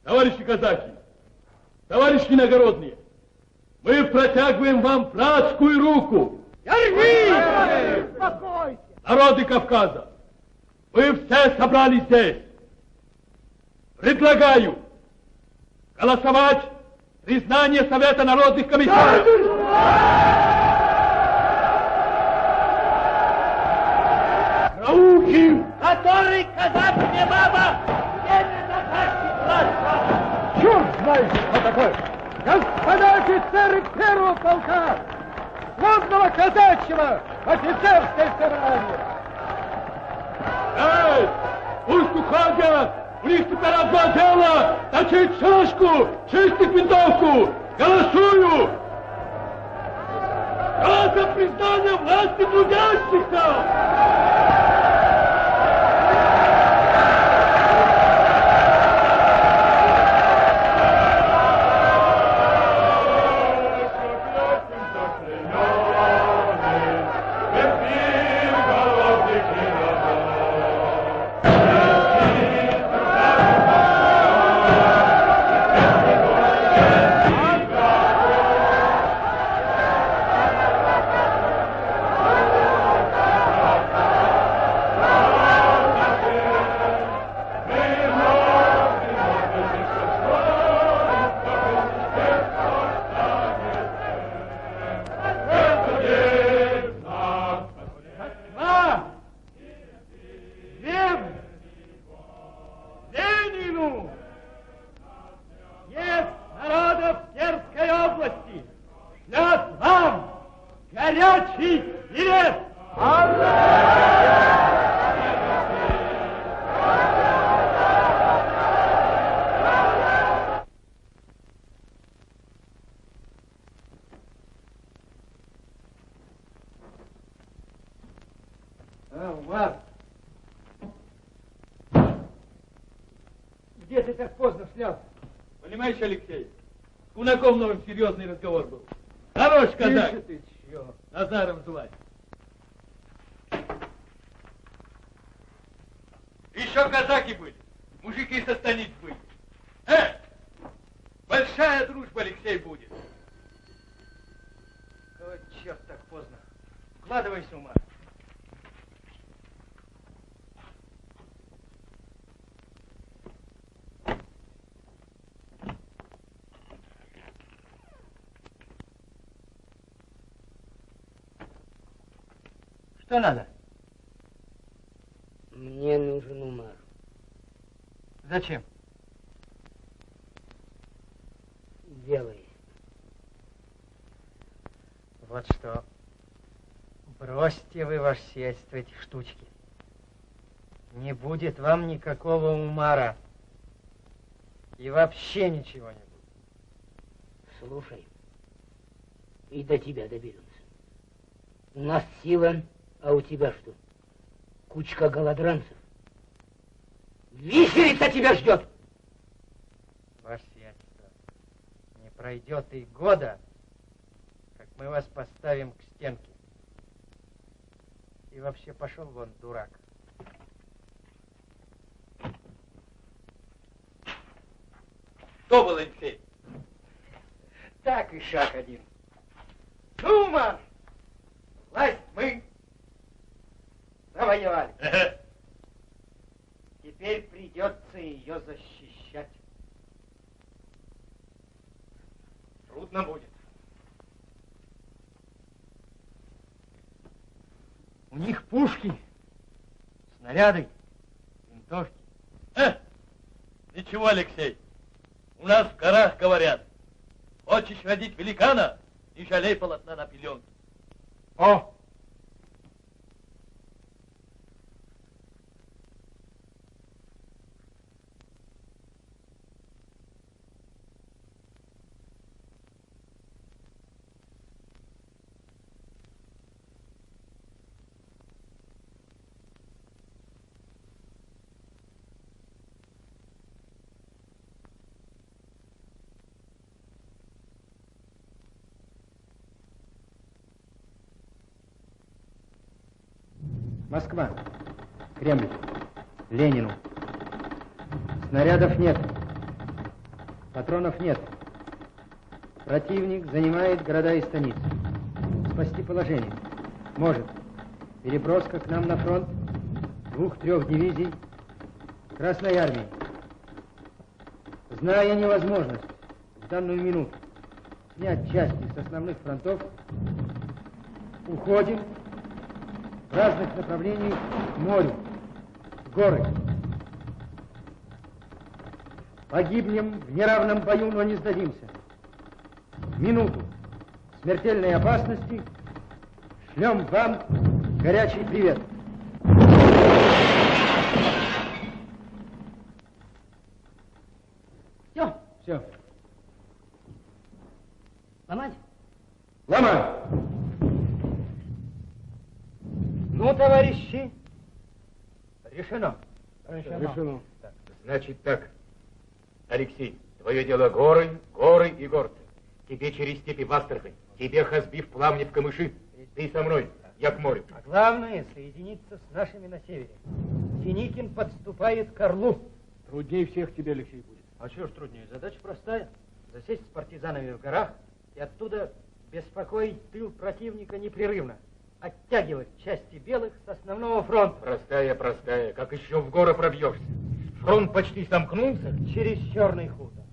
Товарищи казаки, товарищи иногородние, мы протягиваем вам братскую руку. Держи! Успокойся! Народы Кавказа, вы все собрались здесь. Предлагаю голосовать признание Совета народных комиссаров. Науки, который казак не баба, немедленно дашь Черт знает, что такое! Господа офицеры первого полка, славного казачьего офицерское собрание! Эй, пусть уходят! У них теперь одно дело — точить шашку, чистить винтовку! Голосую! Что за признание власти трудящихся? Где ты так поздно снялся? Понимаешь, Алексей, с Кунаковым новым серьезный разговор был. Хорош казак. Тише ты, чё? Назаром звать. Еще казаки были, мужики со станиц были. Большая дружба, Алексей, будет. Вот черт, так поздно. Вкладывайся, ума. Что надо? Мне нужен Умар. Зачем? Дело есть. Вот что. Бросьте вы, ваше сиятельство, эти штучки. Не будет вам никакого Умара. И вообще ничего не будет. Слушай, и до тебя доберемся. У нас сила, а у тебя что? Кучка голодранцев. Виселица тебя ждет! Ваше сиятельство, не пройдет и года, как мы вас поставим к стенке. И вообще пошел вон, дурак. Кто был, Алексей? Так и шаг один. Ну, Умар, власть мы завоевали. Теперь придется ее защищать. Трудно будет. У них пушки, снаряды, винтовки. Ничего, Алексей. У нас в горах говорят, хочешь родить великана, не жалей полотна на пеленке. О! Москва. Кремль. Ленину. Снарядов нет. Патронов нет. Противник занимает города и станицы. Спасти положение может переброска к нам на фронт 2-3 дивизий Красной Армии. Зная невозможность в данную минуту снять части с основных фронтов, уходим в разных направлениях к морю, в горы. Погибнем в неравном бою, но не сдадимся. В минуту смертельной опасности шлем вам горячий привет. Все. Все. Ломать? Ломай! Решено. Решено. Значит так, Алексей, твое дело горы, горы и горцы. Тебе через степи в Астрахань, тебе Хазби в Пламне в Камыши. Ты со мной, я к морю. А главное, соединиться с нашими на севере. Деникин подступает к Орлу. Труднее всех тебе, Алексей, будет. А чего ж труднее? Задача простая. Засесть с партизанами в горах и оттуда беспокоить тыл противника непрерывно. Оттягивать части белых с основного фронта. Простая. Как еще в горы пробьешься? Фронт почти сомкнулся. Через Черный хутор.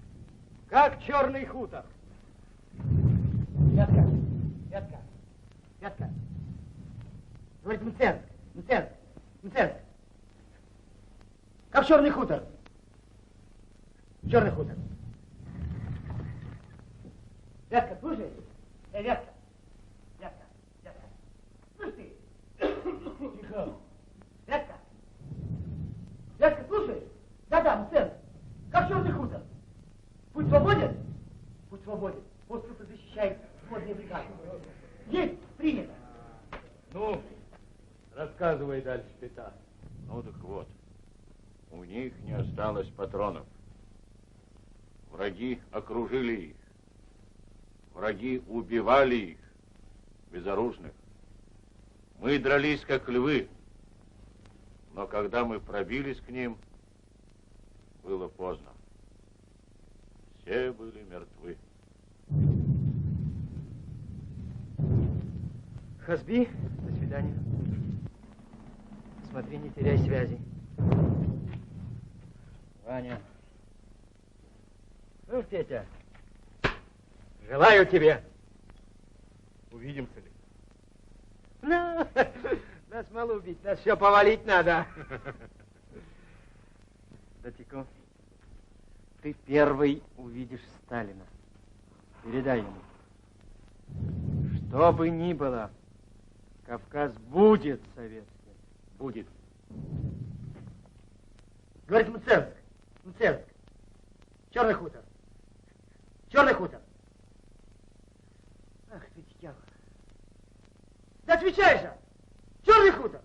Как Черный хутор? Пятка. Говорит, Мценск. Как Черный хутор? Черный хутор. Вятка, слушай? Вятка. Слышь ты? Тихо. Вятка, слушай? Да, Мценск. Как Черный хутор? Путь свободен? Путь свободен. Остров защищает водные бригады. Есть, принято. Ну, рассказывай дальше, Петя. Ну так вот, у них не осталось патронов. Враги окружили их. Враги убивали их, безоружных. Мы дрались, как львы. Но когда мы пробились к ним, было поздно. Все были мертвы. Хазби, до свидания. Смотри, не теряй связи. Ваня. Ну, Петя, желаю тебе. Увидимся ли? Ну, нас мало убить, нас все повалить надо. Датико, ты первый увидишь Сталина. Передай ему. Что бы ни было, Кавказ будет советским. Будет. Говорит Мценск. Черный хутор. Ах ты, дьявол. Да отвечай же! Черный хутор!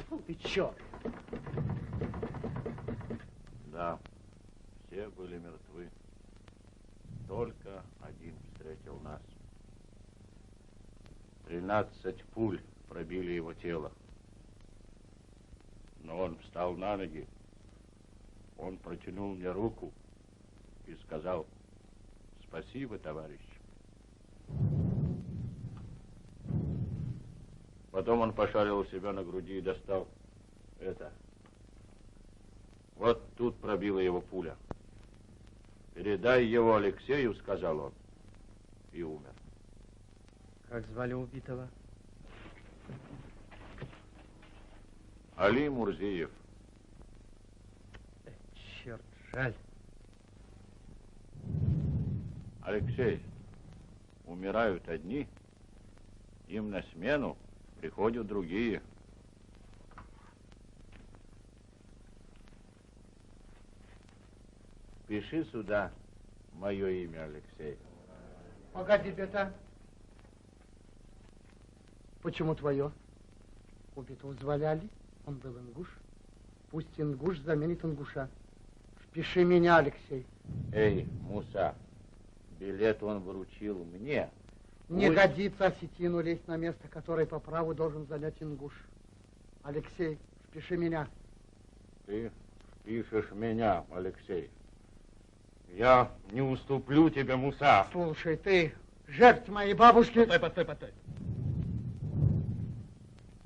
Фу ты, черт! Да, все были мертвы. Только один встретил нас. 13 пуль пробили его тело. Но он встал на ноги. Он протянул мне руку и сказал: спасибо, товарищ. Потом он пошарил у себя на груди и достал это. Вот тут пробила его пуля. Передай его Алексею, сказал он, и умер. Как звали убитого? Али Мурзиев. Черт, жаль. Алексей, умирают одни, им на смену приходят другие. Пиши сюда мое имя, Алексей. Погоди, Петя. Почему твое? Убитого звали Али, он был ингуш. Пусть ингуш заменит ингуша. Впиши меня, Алексей. Эй, Муса, билет он вручил мне. Не годится осетину лезть на место, которое по праву должен занять ингуш. Алексей, впиши меня. Ты впишешь меня, Алексей. Я не уступлю тебе, Муса. Слушай, ты жертв моей бабушки... Постой.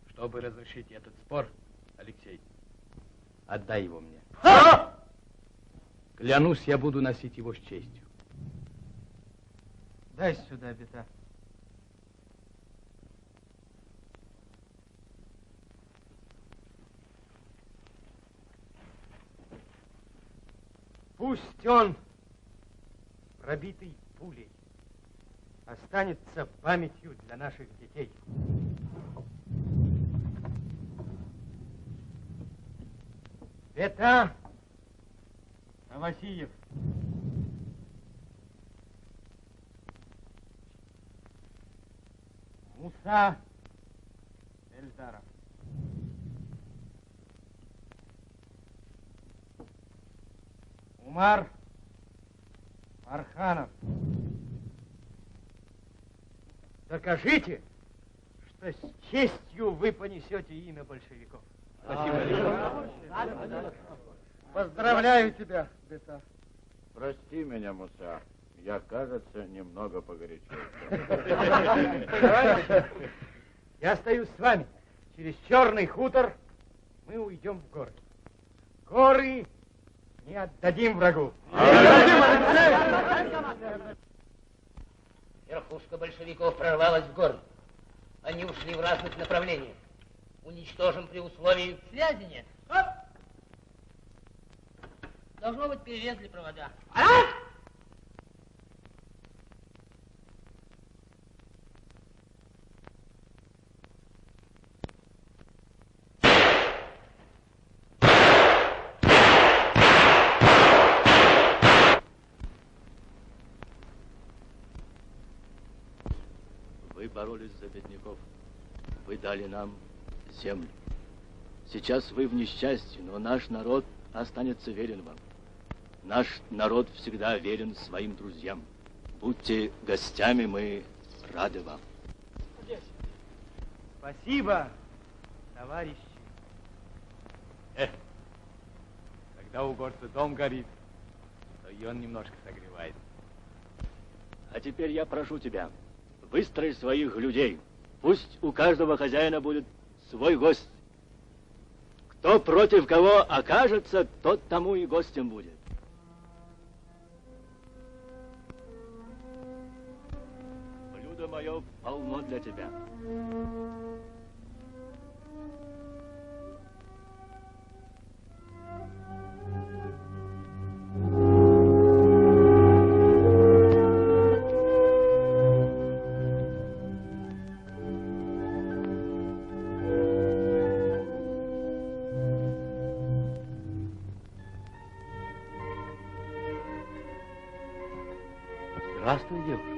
Чтобы разрешить этот спор, Алексей, отдай его мне. Клянусь, я буду носить его с честью. Дай сюда, Бета. Пусть он, пробитый пулей, останется памятью для наших детей. Бета Авасиев. Муса Эльдаров. Умар Арханов. Докажите, что с честью вы понесете имя большевиков. Спасибо. Поздравляю тебя, Бета. Прости меня, Муса. Я, кажется, немного погорячился. Я остаюсь с вами. Через Черный хутор мы уйдем в горы. Горы не отдадим врагу. Верхушка большевиков прорвалась в горы. Они ушли в разных направлениях. Уничтожим при условии... Связи нет. Оп! Должно быть, перерезали провода. Вы боролись за бедняков. Вы дали нам землю. Сейчас вы в несчастье, но наш народ останется верен вам. Наш народ всегда верен своим друзьям. Будьте гостями, мы рады вам. Спасибо, товарищи. Когда у горца дом горит, то и он немножко согревает. А теперь я прошу тебя, выстрой своих людей. Пусть у каждого хозяина будет свой гость. Кто против кого окажется, тот тому и гостем будет. Блюдо мое полно для тебя. Здравствуй, девушка.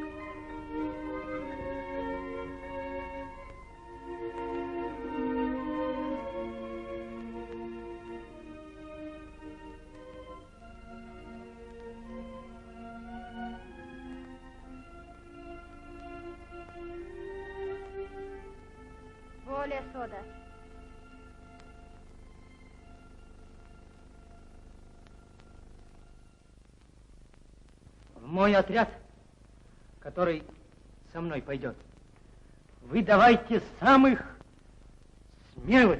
Воля сода. В мой отряд, который со мной пойдет, вы давайте самых смелых,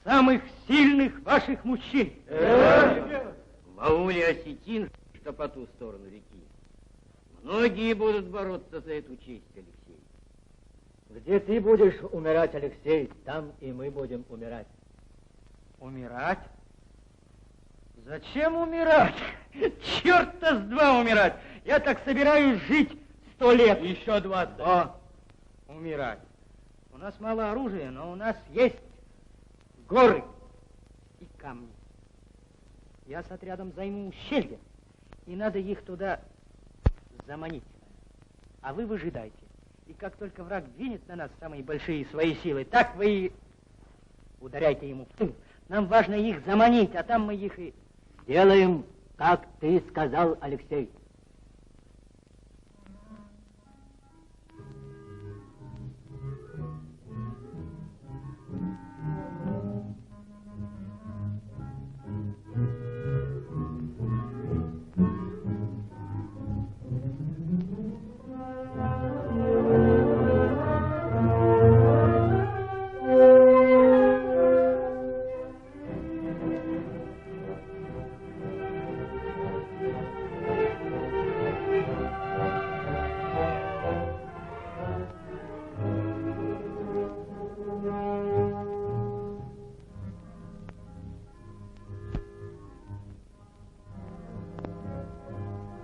самых сильных ваших мужчин. В ауле осетин, что по ту сторону реки, многие будут бороться за эту честь, Алексей. Где ты будешь умирать, Алексей, там и мы будем умирать. Умирать? Зачем умирать? Черт-то с два умирать! Я так собираюсь жить 100 лет. Еще 20. О, умирать. У нас мало оружия, но у нас есть горы и камни. Я с отрядом займу ущелье, и надо их туда заманить. А вы выжидайте. И как только враг двинет на нас самые большие свои силы, так вы и ударяйте ему в тыл. Нам важно их заманить, а там мы их и... Делаем, как ты сказал, Алексей.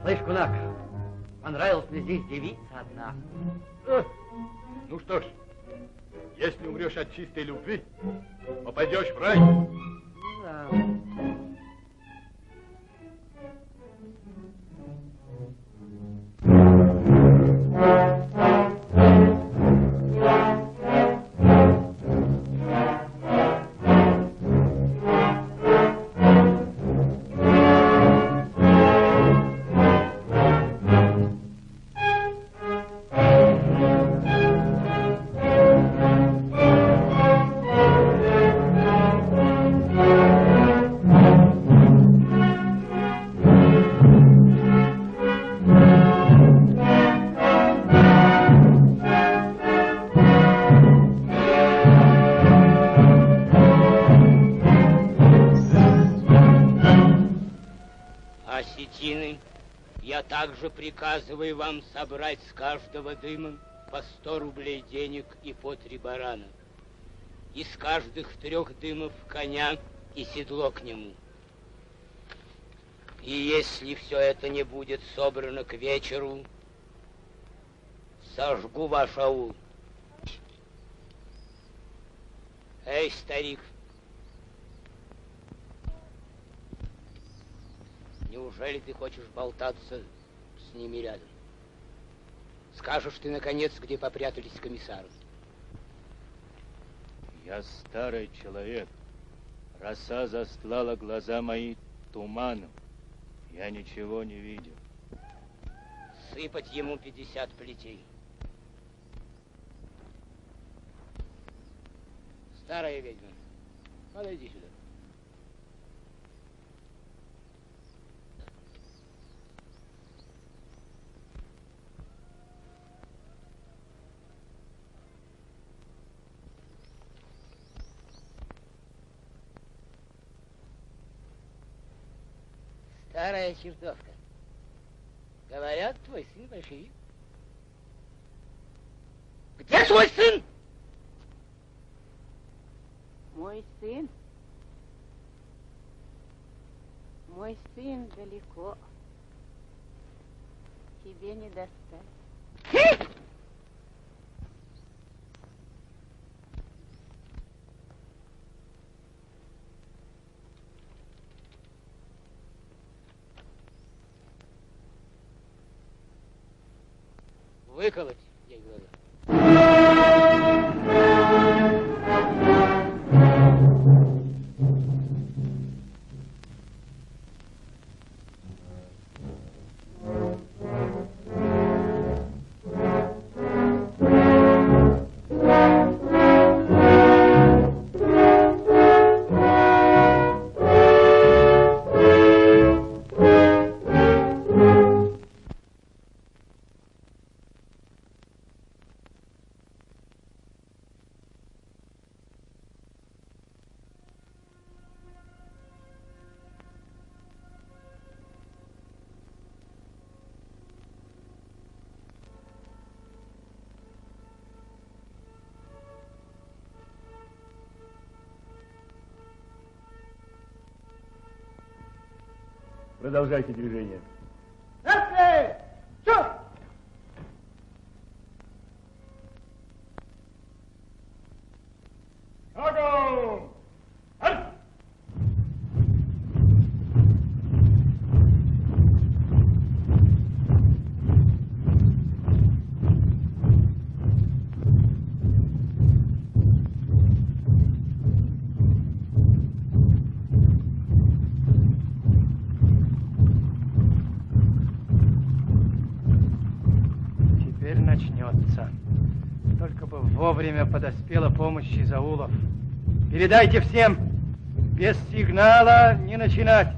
Слышь, кулак, понравилась мне здесь девица одна. Ну что ж, если умрешь от чистой любви, попадешь в рай. Да. осетины, я также приказываю вам собрать с каждого дыма по 100 рублей денег и по 3 барана. Из каждых 3 дымов коня и седло к нему. И если все это не будет собрано к вечеру, сожгу ваш аул. Эй, старик, неужели ты хочешь болтаться с ними рядом? Скажешь ты, наконец, где попрятались комиссары? Я старый человек. Роса застлала глаза мои туманом. Я ничего не видел. Сыпать ему 50 плетей. Старая ведьма, подойди сюда. Старая чертовка. Говорят, твой сын большевик. Где твой сын? Мой сын? Мой сын далеко. Тебе не достать. Выколоть, ей глаза. Продолжайте движение. Шагом! Начнется. Только бы вовремя подоспела помощь из аулов. Передайте всем, без сигнала не начинать.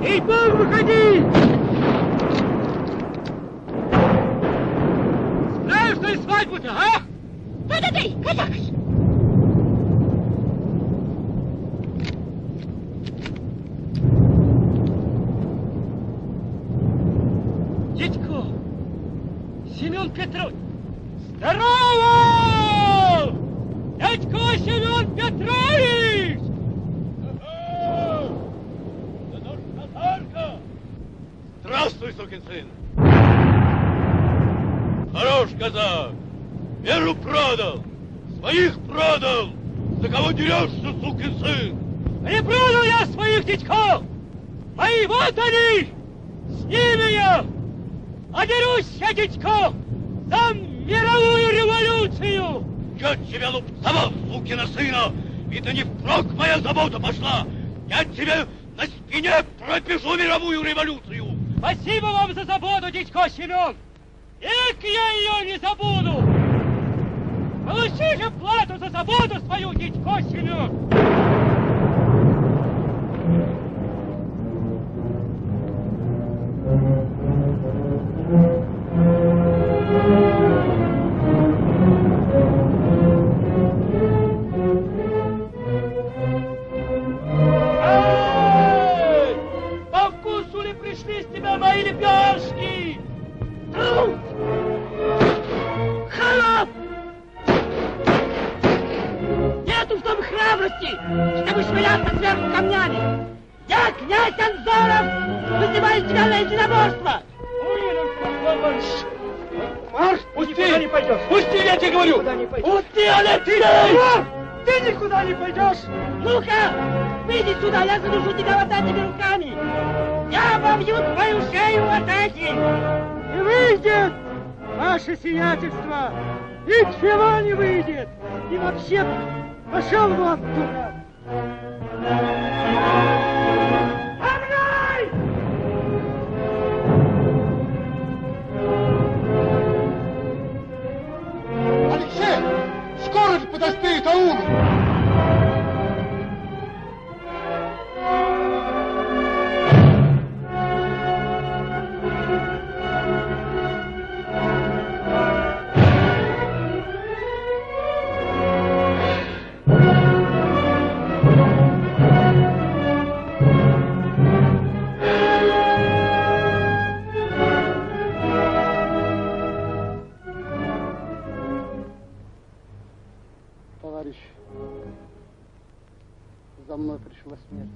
Ей-богу, выходи! Знаешь, что и свадьбу-то, а? Да-да-да, казак! Дядько! Семен Петрович! Здорово! Дядько Семен Петрович! Да наш татарка! Здравствуй, сукин сын! Хорош казак! Веру продал! Своих продал! За кого дерешься, сукин сын? Не продал я своих, дядько! Мои вот они! С ними я! А дерусь я, дядько, за мировую революцию! Я тебя лупцевал, сукина сына! Видно, не впрок моя забота пошла! Я тебе на спине пропишу мировую революцию! Спасибо вам за заботу, дядько Семен! Век я ее не забуду! Получи же плату за заботу свою, дядько Семен! По вкусу ли пришли с тебя мои лепешки? Труд! Холоп! Нету в том храбрости, чтобы швыряться сверху камнями. Я, князь Анзоров, вызываю тебя на единоборство. Марш, Пусти! никуда не пойдешь. Пусти, я тебе говорю! Никуда не пойдешь. Пусти, Алексей! Ты никуда не пойдешь. Ну-ка, выйди сюда, я задушу тебя вот этими руками. Я вобью твою шею вот этим. Не выйдет, ваше сиятельство. Ничего не выйдет. И вообще, пошел вон, дурак. Алексей, скоро же подоспеет аул. Товарищ, за мной пришла смерть.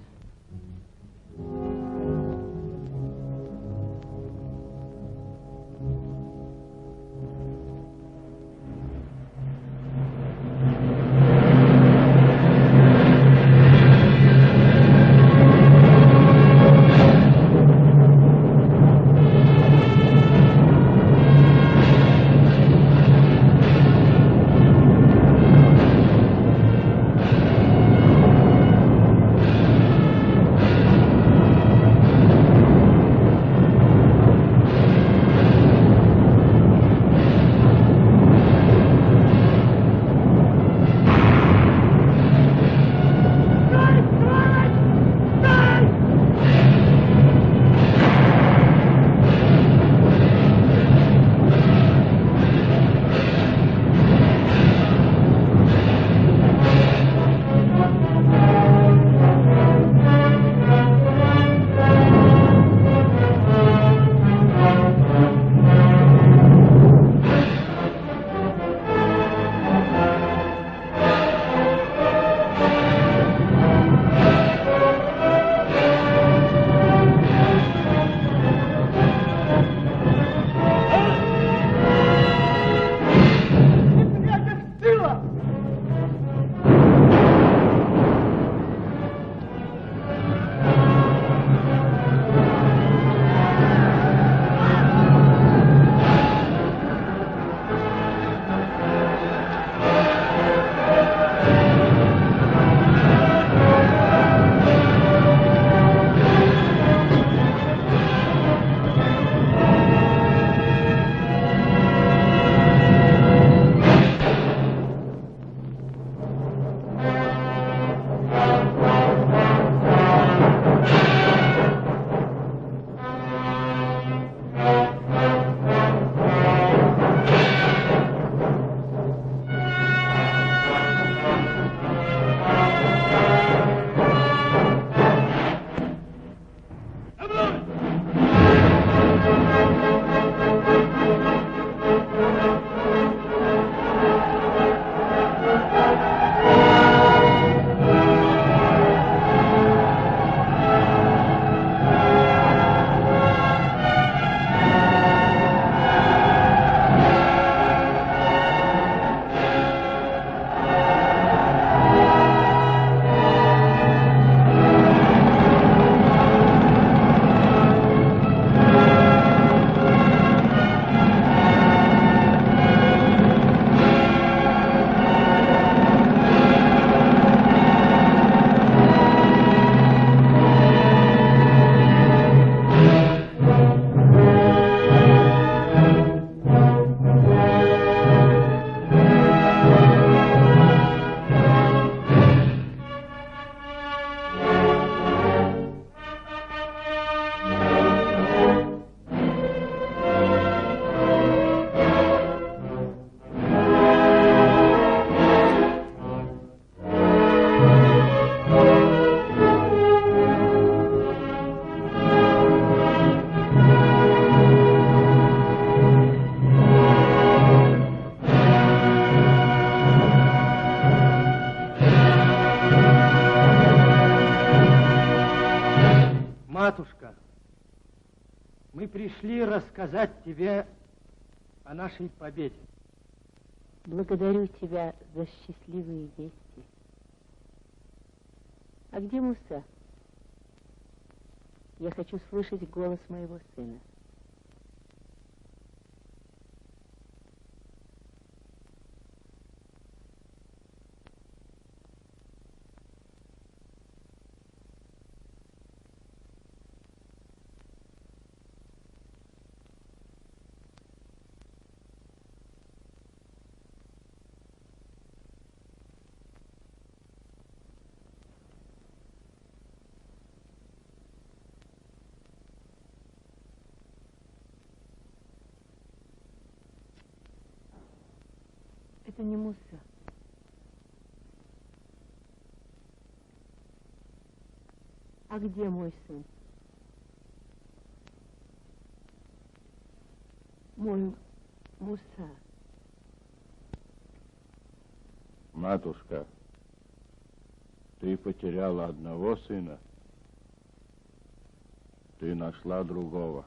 рассказать тебе о нашей победе. Благодарю тебя за счастливые вести. А где Муса? Я хочу слышать голос моего сына. Это не Муса. А где мой сын? Мой Муса. Матушка, ты потеряла одного сына, ты нашла другого.